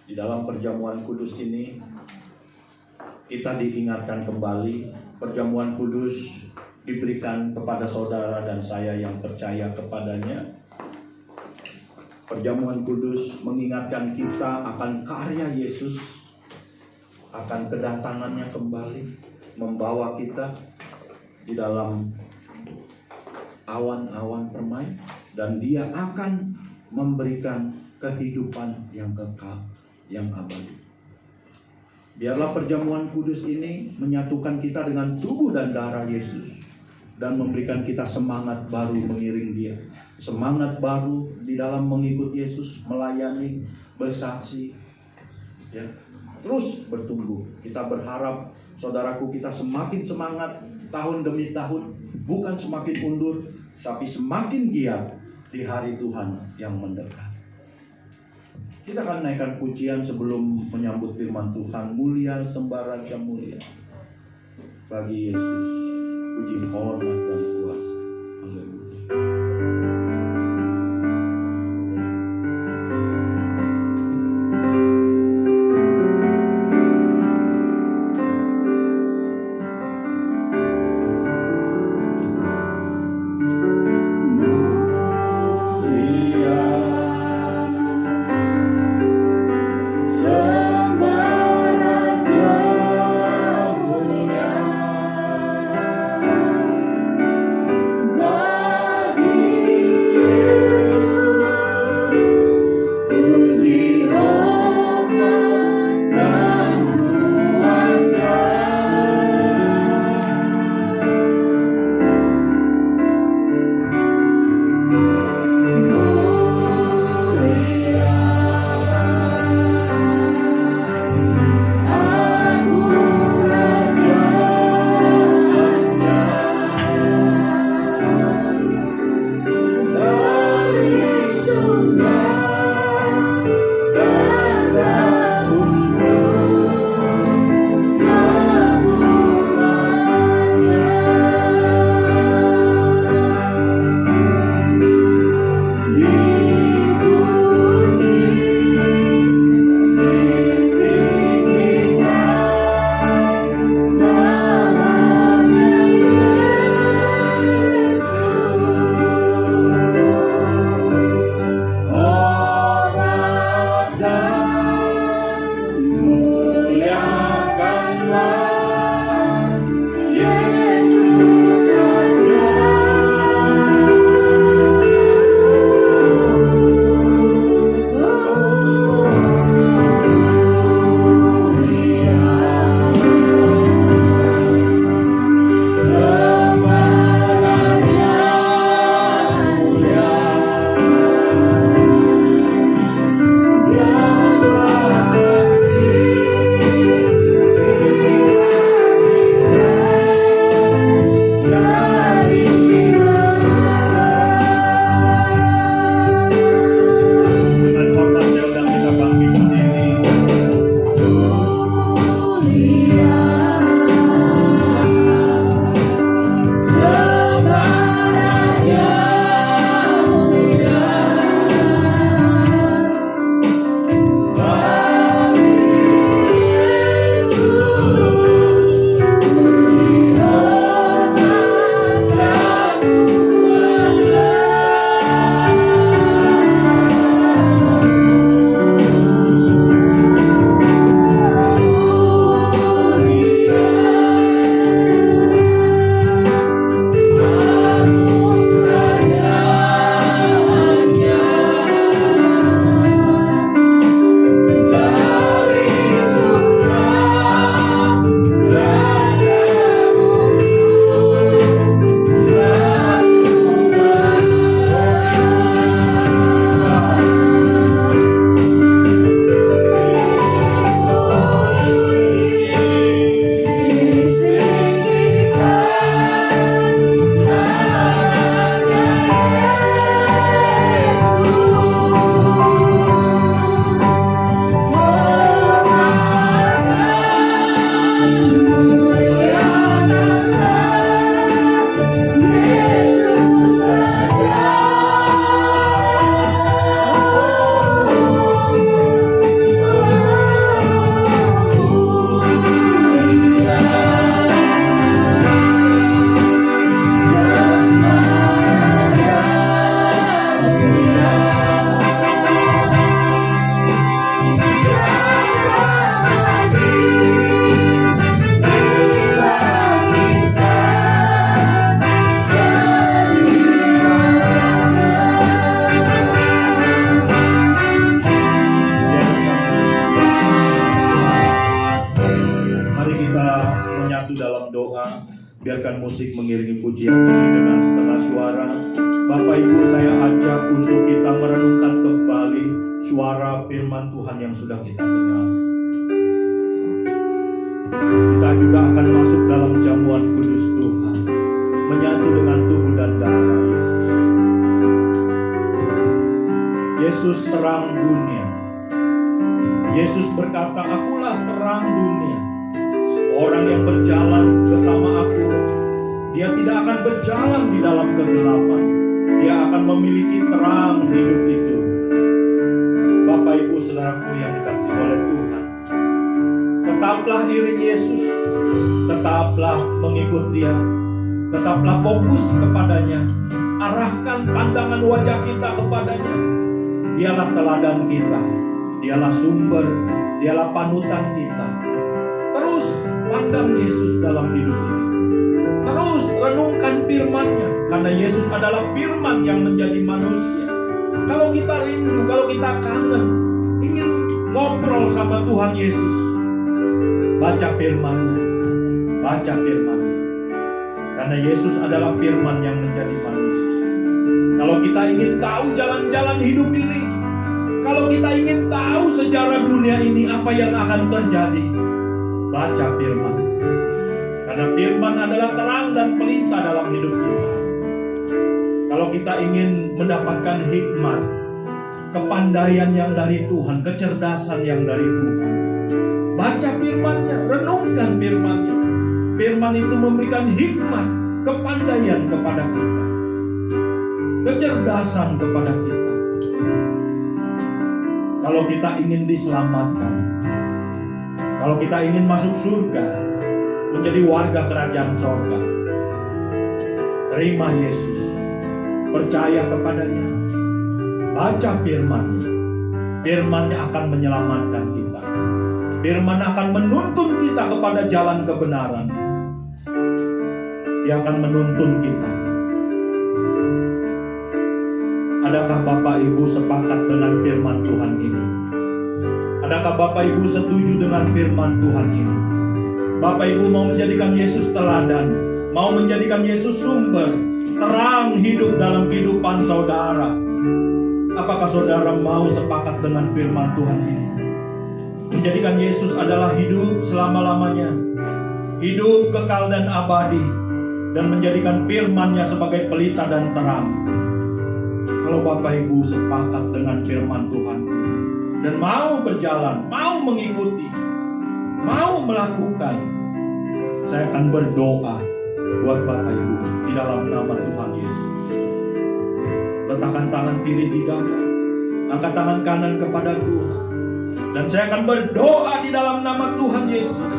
Di dalam perjamuan kudus ini kita diingatkan kembali. Perjamuan kudus diberikan kepada saudara dan saya yang percaya kepadanya. Perjamuan kudus mengingatkan kita akan karya Yesus, akan kedatangannya kembali, membawa kita di dalam awan-awan permai, dan Dia akan memberikan kehidupan yang kekal, yang abadi. Biarlah perjamuan kudus ini menyatukan kita dengan tubuh dan darah Yesus, dan memberikan kita semangat baru mengiring Dia, semangat baru di dalam mengikut Yesus, melayani, bersaksi, ya, terus bertumbuh. Kita berharap, saudaraku, kita semakin semangat tahun demi tahun, bukan semakin mundur, tapi semakin giat di hari Tuhan yang mendekat. Kita akan naikkan pujian sebelum menyambut firman Tuhan. Mulia sembah Raja mulia bagi Yesus, puji hormat dan kuasa. Haleluya. Sembah Raja mulia. Biarkan musik mengiringi pujian ini dengan setengah suara. Bapak Ibu, saya ajak untuk kita merenungkan kembali suara firman Tuhan yang sudah kita dengar. Kita juga akan masuk dalam jamuan kudus Tuhan, menyatu dengan tubuh dan darah Yesus. Yesus terang dunia. Yesus berkata, "Akulah terang dunia. Orang yang berjalan bersama aku, dia tidak akan berjalan di dalam kegelapan. Dia akan memiliki terang hidup itu." Bapak Ibu saudaraku yang dikasihi oleh Tuhan, tetaplah iring Yesus, tetaplah mengikut Dia, tetaplah fokus kepadanya, arahkan pandangan wajah kita kepadanya. Dialah teladan kita, Dialah sumber, Dialah panutan kita. Terus pandang Yesus dalam hidup ini. Terus renungkan firman-Nya, karena Yesus adalah firman yang menjadi manusia. Kalau kita rindu, kalau kita kangen, ingin ngobrol sama Tuhan Yesus, baca firman-Nya, baca firman-Nya. Karena Yesus adalah firman yang menjadi manusia. Kalau kita ingin tahu jalan-jalan hidup ini, kalau kita ingin tahu sejarah dunia ini apa yang akan terjadi, baca firman. Karena firman adalah terang dan pelita dalam hidup kita. Kalau kita ingin mendapatkan hikmat, kepandaian yang dari Tuhan, kecerdasan yang dari Tuhan, baca firman-Nya, renungkan firman-Nya. Firman itu memberikan hikmat, kepandaian kepada kita, kecerdasan kepada kita. Kalau kita ingin diselamatkan, kalau kita ingin masuk surga, menjadi warga kerajaan sorga, terima Yesus, percaya kepadanya, baca firman-Nya. Firman-Nya akan menyelamatkan kita. Firman akan menuntun kita kepada jalan kebenaran. Dia akan menuntun kita. Adakah Bapak Ibu sepakat dengan firman Tuhan ini? Adakah Bapak Ibu setuju dengan firman Tuhan ini? Bapak Ibu mau menjadikan Yesus teladan, mau menjadikan Yesus sumber, terang hidup dalam kehidupan saudara. Apakah saudara mau sepakat dengan firman Tuhan ini? Menjadikan Yesus adalah hidup selama-lamanya, hidup kekal dan abadi, dan menjadikan firman-Nya sebagai pelita dan terang. Kalau Bapak Ibu sepakat dengan firman Tuhan dan mau berjalan, mau mengikuti, mau melakukan, saya akan berdoa buat Bapak Ibu di dalam nama Tuhan Yesus. Letakkan tangan kiri di dada, angkat tangan kanan kepada Tuhan, dan saya akan berdoa di dalam nama Tuhan Yesus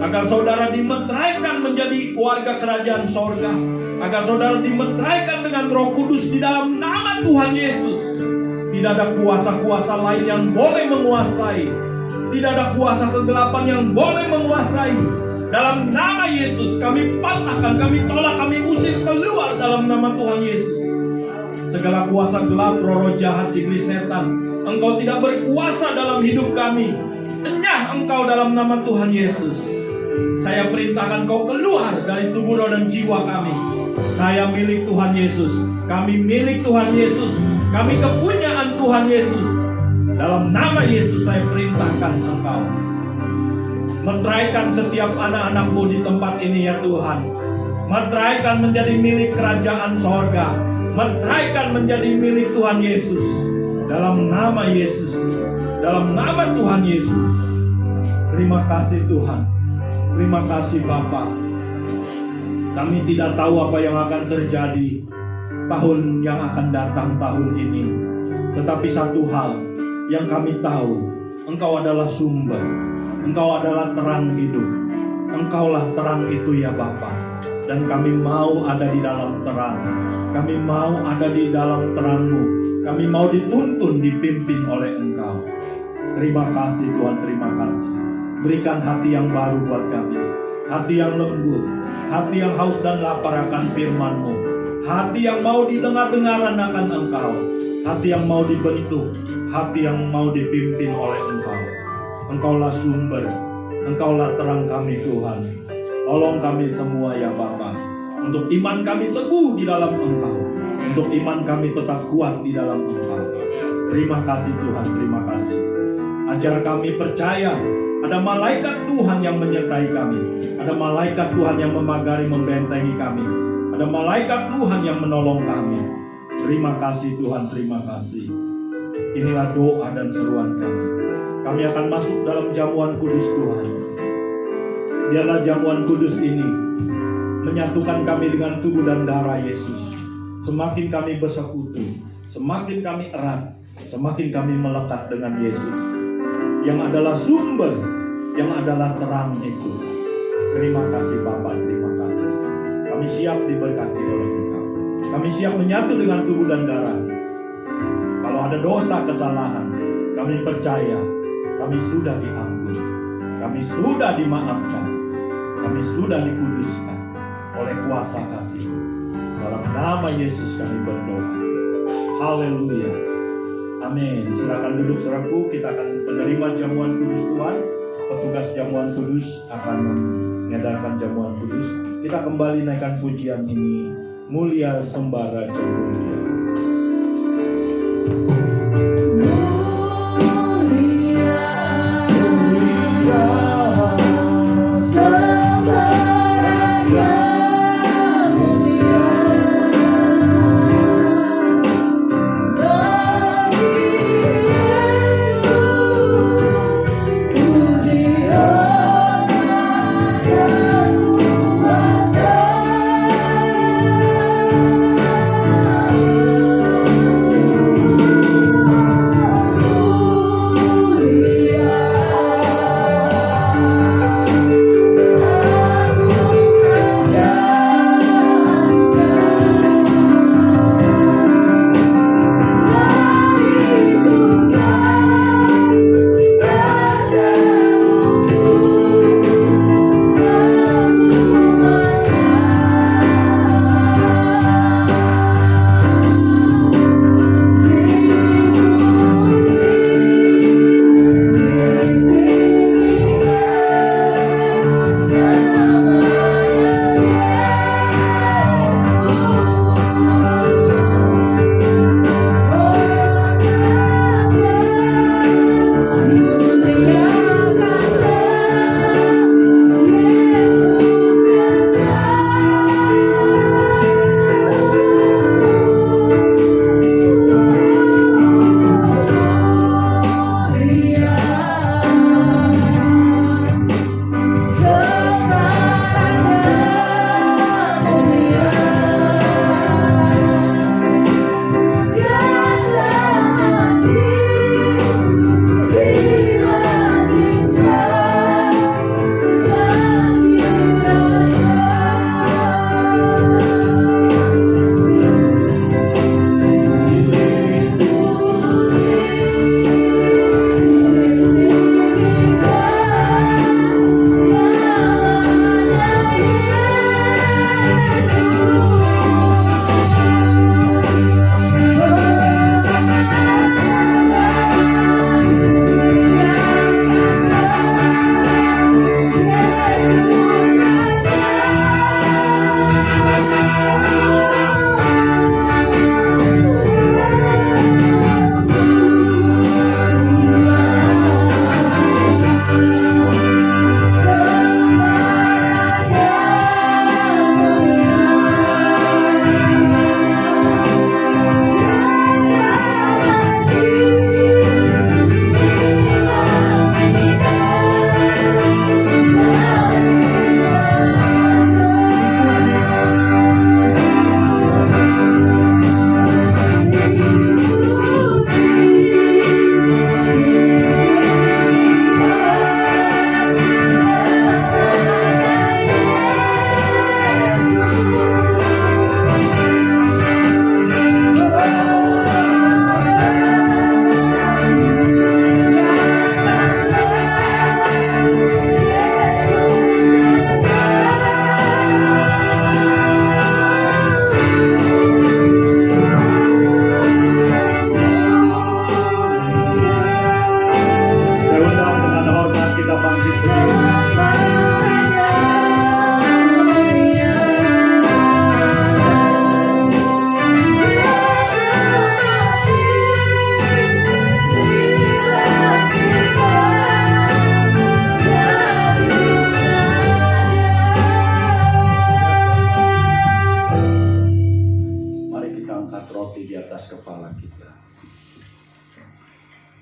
agar saudara dimeteraikan menjadi warga kerajaan sorga, agar saudara dimeteraikan dengan Roh Kudus di dalam nama Tuhan Yesus. Tidak ada kuasa-kuasa lain yang boleh menguasai, tidak ada kuasa kegelapan yang boleh menguasai. Dalam nama Yesus kami patahkan, kami tolak, kami usir keluar dalam nama Tuhan Yesus. Segala kuasa gelap, roh jahat, iblis setan, engkau tidak berkuasa dalam hidup kami. Enyah engkau dalam nama Tuhan Yesus. Saya perintahkan kau keluar dari tubuh, roh, dan jiwa kami. Saya milik Tuhan Yesus. Kami milik Tuhan Yesus. Kami kepunyaan Tuhan Yesus. Dalam nama Yesus saya perintahkan engkau. Meteraikan setiap anak-anakmu di tempat ini ya Tuhan. Meteraikan menjadi milik kerajaan sorga. Meteraikan menjadi milik Tuhan Yesus. Dalam nama Yesus. Dalam nama Tuhan Yesus. Terima kasih Tuhan. Terima kasih Bapa. Kami tidak tahu apa yang akan terjadi tahun yang akan datang tahun ini. Tetapi satu hal yang kami tahu, Engkau adalah sumber, Engkau adalah terang hidup. Engkaulah terang itu ya Bapa. Dan kami mau ada di dalam terang. Kami mau ada di dalam terang-Mu. Kami mau dituntun, dipimpin oleh Engkau. Terima kasih Tuhan, terima kasih. Berikan hati yang baru buat kami. Hati yang lembut, hati yang haus dan lapar akan firman-Mu. Hati yang mau didengar-dengaran akan Engkau. Hati yang mau dibentuk, hati yang mau dipimpin oleh Engkau. Engkaulah sumber, Engkaulah terang kami Tuhan. Tolong kami semua ya Bapa, untuk iman kami teguh di dalam Engkau, untuk iman kami tetap kuat di dalam Engkau. Terima kasih Tuhan, terima kasih. Ajar kami percaya ada malaikat Tuhan yang menyertai kami, ada malaikat Tuhan yang memagari membentengi kami, ada malaikat Tuhan yang menolong kami. Terima kasih Tuhan, terima kasih. Inilah doa dan seruan kami. Kami akan masuk dalam jamuan kudus Tuhan. Biarlah jamuan kudus ini menyatukan kami dengan tubuh dan darah Yesus. Semakin kami bersekutu, semakin kami erat, semakin kami melekat dengan Yesus, yang adalah sumber, yang adalah terang itu. Terima kasih Bapa, terima kasih. Kami siap diberkati oleh Engkau. Kami siap menyatu dengan tubuh dan darah. Kalau ada dosa kesalahan, kami percaya kami sudah diampuni, kami sudah dimaafkan, kami sudah dikuduskan oleh kuasa kasih. Dalam nama Yesus kami berdoa. Haleluya. Amin. Silakan duduk saudaraku, kita akan menerima jamuan kudus Tuhan. Petugas jamuan kudus akan mengedarkan jamuan kudus. Kita kembali naikkan pujian ini. Mulia sembah Raja Mulia.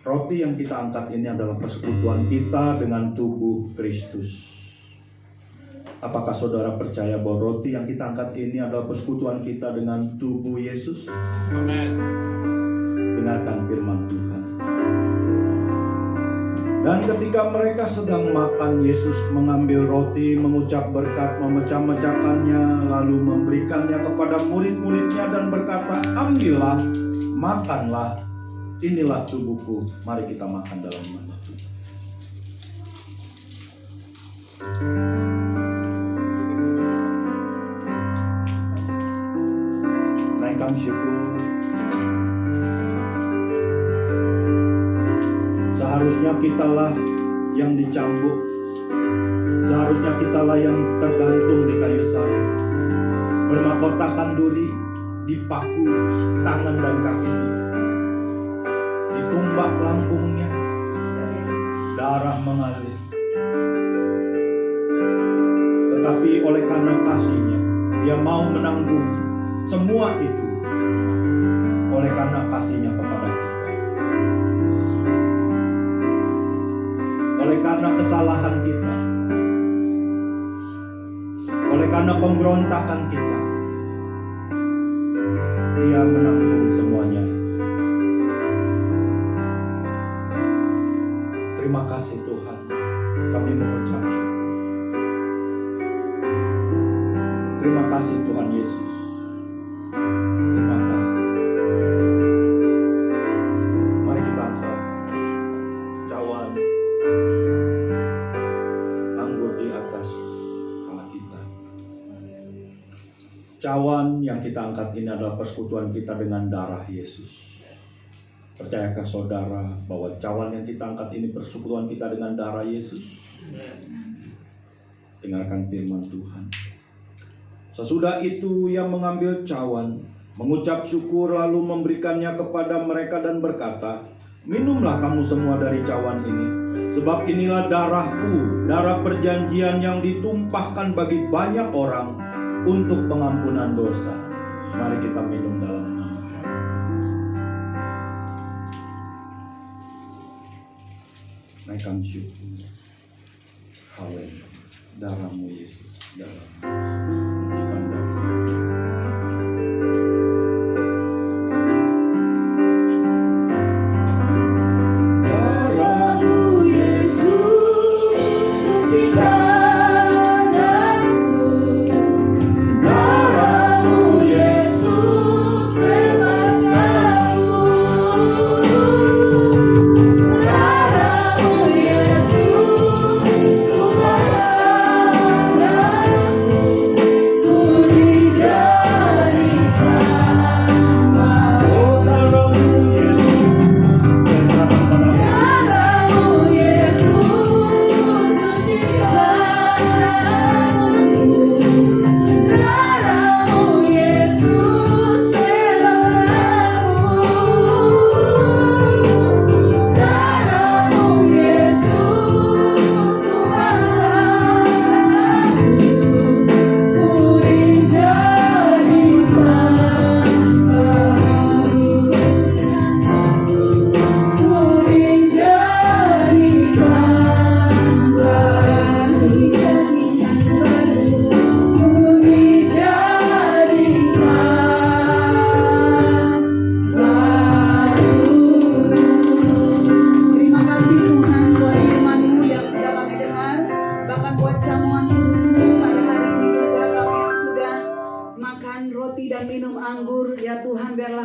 Roti yang kita angkat ini adalah persekutuan kita dengan tubuh Kristus. Apakah saudara percaya bahwa roti yang kita angkat ini adalah persekutuan kita dengan tubuh Yesus? Amin. Dengarkan firman Tuhan. Dan ketika mereka sedang makan, Yesus mengambil roti, mengucap berkat, memecah-mecahkannya, lalu memberikannya kepada murid-muridnya dan berkata, "Ambillah, makanlah, inilah tubuhku, mari kita makan dalam nama Tuhan." Naikkan syukur. Seharusnya kitalah yang dicambuk, seharusnya kitalah yang tergantung di kayu salib, bermahkotakan duri, dipaku tangan dan kakinya, ditumbak lambungnya, darah mengalir. Tetapi oleh karena kasihnya, dia mau menanggung semua itu oleh karena kasihnya kepada kita. Oleh karena kesalahan kita, oleh karena pemberontakan kita, dia menanggung semuanya. Terima kasih Tuhan, kami mengucap syukur. Terima kasih Tuhan Yesus. Terima kasih. Mari kita angkat cawan anggur di atas kepala kita. Cawan yang kita angkat ini adalah persekutuan kita dengan darah Yesus. Percayakah saudara bahwa cawan yang kita angkat ini persekutuan kita dengan darah Yesus? Dengarkan firman Tuhan. Sesudah itu ia mengambil cawan, mengucap syukur lalu memberikannya kepada mereka dan berkata, "Minumlah kamu semua dari cawan ini, sebab inilah darahku, darah perjanjian yang ditumpahkan bagi banyak orang untuk pengampunan dosa." Mari kita minum dalam nama Tuhan. Naikkan syukur. Haleluya. Darahmu Yesus, darahmu Yesus. Hentikan darah.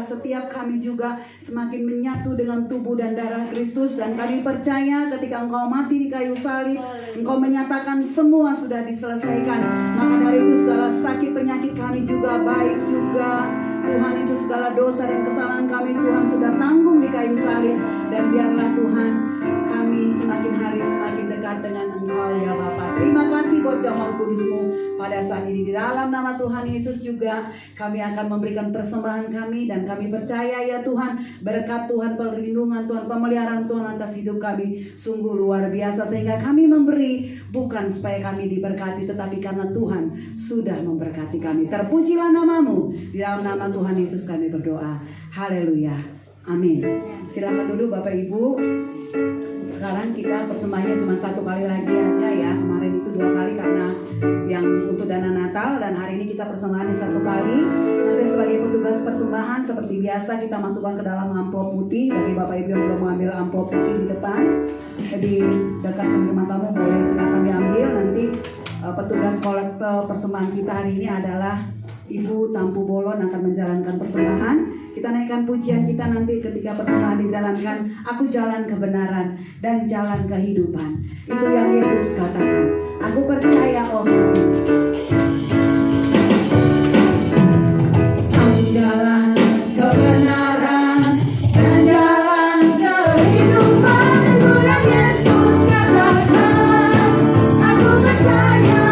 setiap kami juga semakin menyatu dengan tubuh dan darah Kristus. Dan kami percaya ketika Engkau mati di kayu salib, Engkau menyatakan semua sudah diselesaikan. Maka dari itu segala sakit penyakit kami juga baik juga Tuhan, itu segala dosa dan kesalahan kami Tuhan sudah tanggung di kayu salib. Dan biarlah Tuhan kami semakin hari semakin dekat dengan Engkau ya Bapa. Terima kasih buat jamuan kudus-Mu pada saat ini. Di dalam nama Tuhan Yesus juga kami akan memberikan persembahan kami. Dan kami percaya ya Tuhan, berkat Tuhan, perlindungan Tuhan, pemeliharaan Tuhan atas hidup kami sungguh luar biasa. Sehingga kami memberi bukan supaya kami diberkati, tetapi karena Tuhan sudah memberkati kami. Terpujilah nama-Mu. Di dalam nama Tuhan Yesus kami berdoa. Haleluya. Amin. Silakan duduk Bapak Ibu. Sekarang kita persembahannya cuma 1 kali lagi aja ya. Kemarin itu 2 kali karena yang untuk dana Natal, dan hari ini kita persembahannya 1 kali. Nanti sebagai petugas persembahan seperti biasa kita masukkan ke dalam amplop putih. Bagi Bapak Ibu yang belum mengambil amplop putih di depan, di dekat penerima tamu boleh silakan diambil. Nanti petugas kolektor persembahan kita hari ini adalah Ibu Tampu Bolon akan menjalankan persembahan. Kita naikkan pujian kita nanti ketika persembahan dijalankan. Aku jalan kebenaran dan jalan kehidupan. Itu yang Yesus katakan. Aku percaya oh aku jalan kebenaran dan jalan kehidupan. Itu yang Yesus katakan. Aku percaya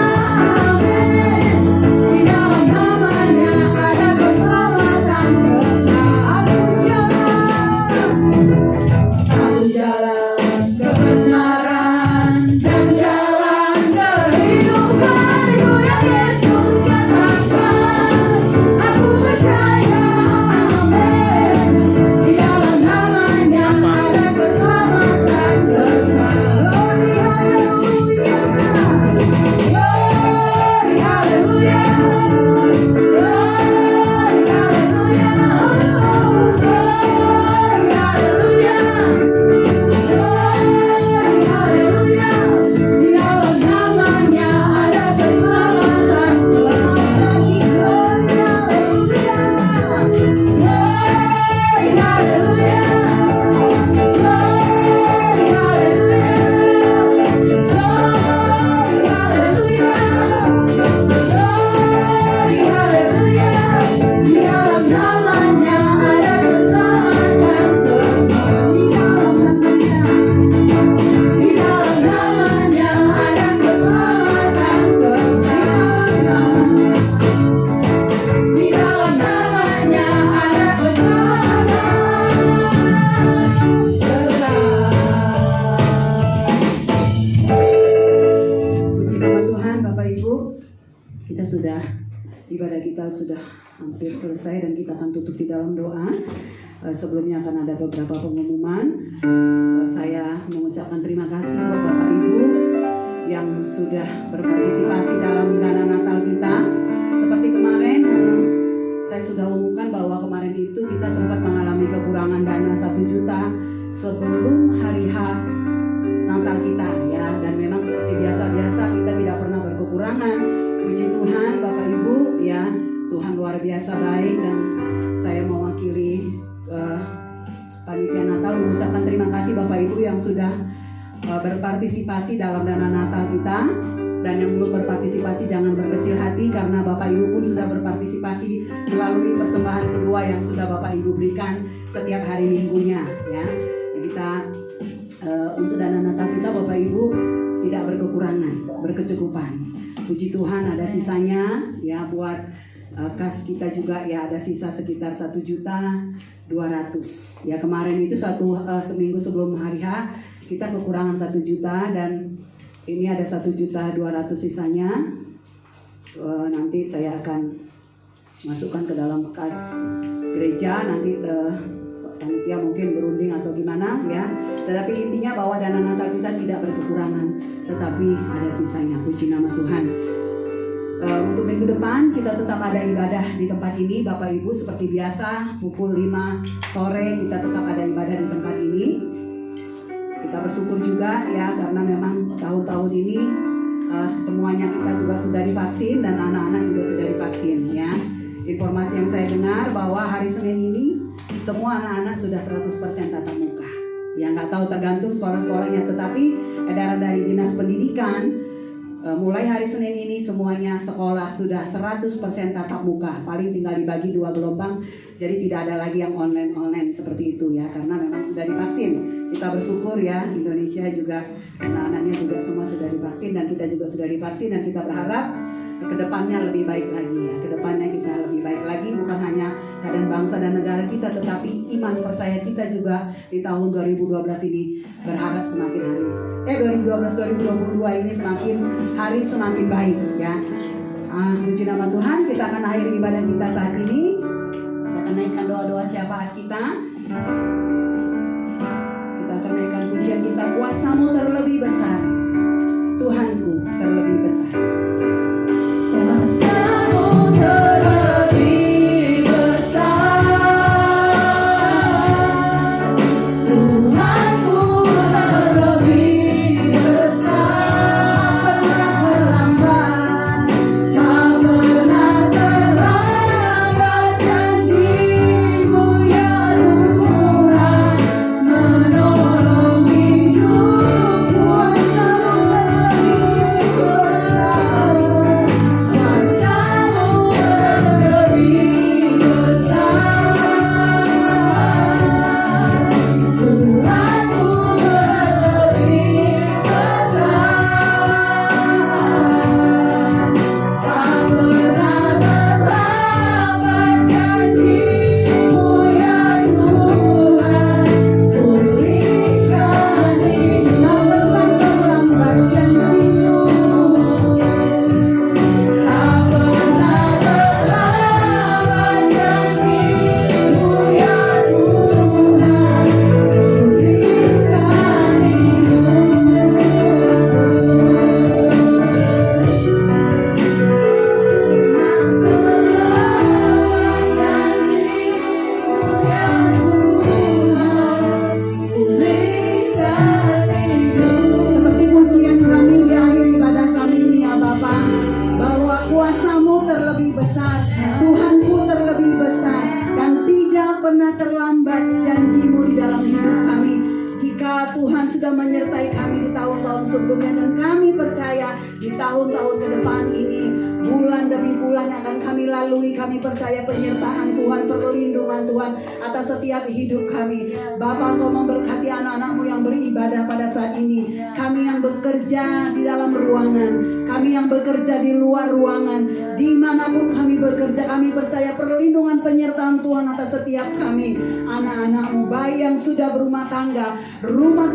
amin. Di dalam namanya ada keselamatan kekal. Aku jalan kebenaran dan jalan kehidupan. Itu yang Yesus katakan. Aku percaya amin. Di dalam namanya ada keselamatan kekal. Glory haleluya. Glory haleluya. Glory haleluya. Glory haleluya. Glory haleluya. Di dalam namanya ada keselamatan kekal. Glory haleluya. Glory haleluya. Glory haleluya. Glory haleluya. Glory haleluya. Di dalam namanya ada keselamatan kekal. Di dalam namanya ada keselamatan kekal. Di dalam namanya ada Puji nama Tuhan Bapak Ibu. Kita sudah, ibadah kita sudah hampir selesai dan kita akan tutup di dalam doa. Sebelumnya akan ada beberapa pengumuman. Saya mengucapkan terima kasih buat Bapak Ibu yang sudah berpartisipasi dalam dana Natal kita. Seperti kemarin saya sudah umumkan bahwa kemarin itu kita sempat mengalami kekurangan dana 1 juta sebelum hari H Natal kita ya, dan memang seperti biasa-biasa kita tidak pernah berkekurangan. Puji Tuhan Bapak Ibu ya, Tuhan luar biasa baik, dan saya mewakili panitia Natal mengucapkan terima kasih Bapak Ibu yang sudah berpartisipasi dalam dana Natal kita. Dan yang belum berpartisipasi jangan berkecil hati, karena Bapak Ibu pun sudah berpartisipasi melalui persembahan kedua yang sudah Bapak Ibu berikan setiap hari minggunya ya. Kita untuk dana Natal kita Bapak Ibu tidak berkekurangan, berkecukupan. Puji Tuhan ada sisanya ya, buat kas kita juga ya, ada sisa sekitar 1.200.000 ya. Kemarin itu seminggu sebelum hari H kita kekurangan 1 juta, dan ini ada 1.200.000 sisanya. Nanti saya akan masukkan ke dalam kas gereja, nanti panitia mungkin berunding atau gimana ya. Tetapi intinya bahwa dana Natal kita tidak berkekurangan, tetapi ada sisanya. Puji nama Tuhan. Untuk minggu depan kita tetap ada ibadah di tempat ini Bapak Ibu, seperti biasa pukul 5 sore kita tetap ada ibadah di tempat ini. Kita bersyukur juga ya, karena memang tahun-tahun ini semuanya kita juga sudah divaksin dan anak-anak juga sudah divaksin ya. Informasi yang saya dengar bahwa hari Senin ini semua anak-anak sudah 100% tatap muka. Ya nggak tahu, tergantung sekolah-sekolahnya, tetapi edaran dari Dinas Pendidikan mulai hari Senin ini semuanya sekolah sudah 100% tatap muka. Paling tinggal dibagi 2 gelombang, jadi tidak ada lagi yang online seperti itu ya, karena memang sudah divaksin. Kita bersyukur ya, Indonesia juga anak-anaknya juga semua sudah divaksin, dan kita juga sudah divaksin, dan kita berharap kedepannya lebih baik lagi ya. Kedepannya kita lebih baik lagi, bukan hanya keadaan bangsa dan negara kita, tetapi iman percaya kita juga di tahun 2012 ini berharap semakin hari 2022 ini semakin hari semakin baik ya. Puji nama Tuhan. Kita akan akhiri ibadah kita saat ini. Kita akan naikkan doa-doa syafaat kita. Kita akan naikkan pujian kita, kuasa-Mu terlebih besar, Tuhanku terlebih besar. Kuasa-Mu terlebih besar, Tuhanku terlebih besar. Terlambat, tak pernah terlambat, janji-Mu ya Tuhan, menolong hidupku. Seperti pujian kami di akhir ibadah kami ini ya Bapa, bahwa kuasa-Mu terlebih besar, Tuhanku terlebih besar, dan tidak pernah terlambat janji-Mu di dalam hidup kami. Jika Tuhan sudah menyertai kami di tahun-tahun sebelumnya, dan kami percaya di tahun-tahun ke depan ini, bulan demi bulan yang akan kami lalui, kami percaya penyertaan Tuhan, perlindungan Tuhan atas setiap hidup kami. Bapa, Engkau memberkati anak-anak-Mu yang beribadah pada saat ini, kami yang bekerja di dalam ruangan, kami yang bekerja di luar ruangan, dimanapun kami bekerja, kami percaya perlindungan penyertaan Tuhan atas setiap kami, anak-anak-Mu, baik yang sudah berumah tangga, rumah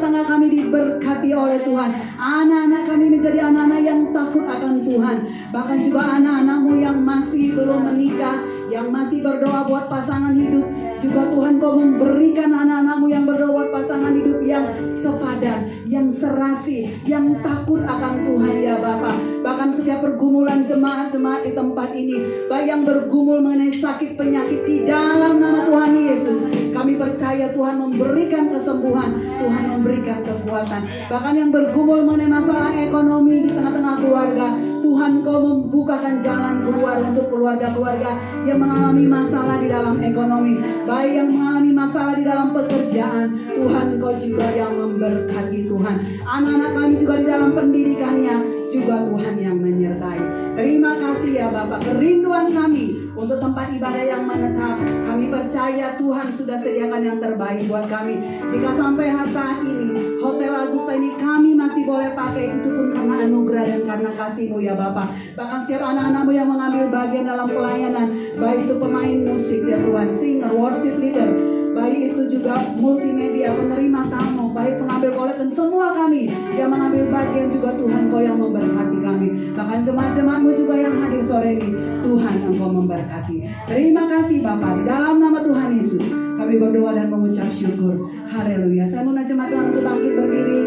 tangga kami diberkati oleh Tuhan. Anak-anak kami menjadi anak-anak yang takut akan Tuhan. Bahkan juga anak-anak-Mu yang masih belum menikah, yang masih berdoa buat pasangan hidup, juga Tuhan Kau memberikan anak-anak-Mu yang berdoa buat pasangan hidup yang sepadan, yang serasi, yang takut akan Tuhan ya Bapa. Bahkan setiap pergumulan jemaat-jemaat di tempat ini, baik yang bergumul mengenai sakit penyakit, di dalam nama Tuhan Yesus, kami percaya Tuhan memberikan kesembuhan, Tuhan memberikan kekuatan. Bahkan yang bergumul mengenai masalah ekonomi di tengah-tengah keluarga, Tuhan Kau membukakan jalan keluar untuk keluarga-keluarga yang mengalami masalah di dalam ekonomi, baik yang mengalami masalah di dalam pekerjaan. Tuhan Kau juga yang memberkati Tuhan. Anak-anak kami juga di dalam pendidikannya, juga Tuhan yang menyertai. Terima kasih ya Bapak, kerinduan kami untuk tempat ibadah yang menetap, kami percaya Tuhan sudah sediakan yang terbaik buat kami. Jika sampai saat ini Hotel Agusta ini kami masih boleh pakai, itu pun karena anugerah dan karena kasih-Mu ya Bapak. Bahkan setiap anak-anak-Mu yang mengambil bagian dalam pelayanan, baik itu pemain musik ya Tuhan, singer, worship leader, baik itu juga multimedia, penerima tamu, baik pengambil kolek, dan semua kami yang mengambil bagian juga Tuhan Kau yang memberkati kami. Bahkan jemaat-jemaat-Mu juga yang hadir sore ini, Tuhan Engkau memberkati. Terima kasih Bapak, di dalam nama Tuhan Yesus kami berdoa dan mengucap syukur. Haleluya. Saya mau jemaat Tuhan untuk bangkit berdiri.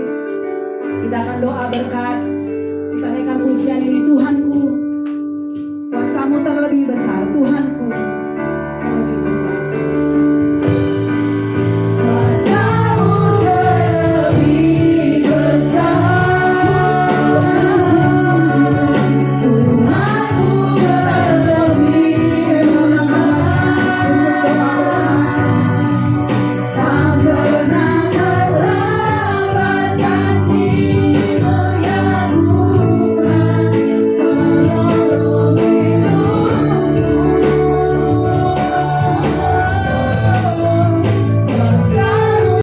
Kita akan doa berkat. Kita naikkan pujian ini, Tuhanku, kuasa-Mu terlebih besar, Tuhanku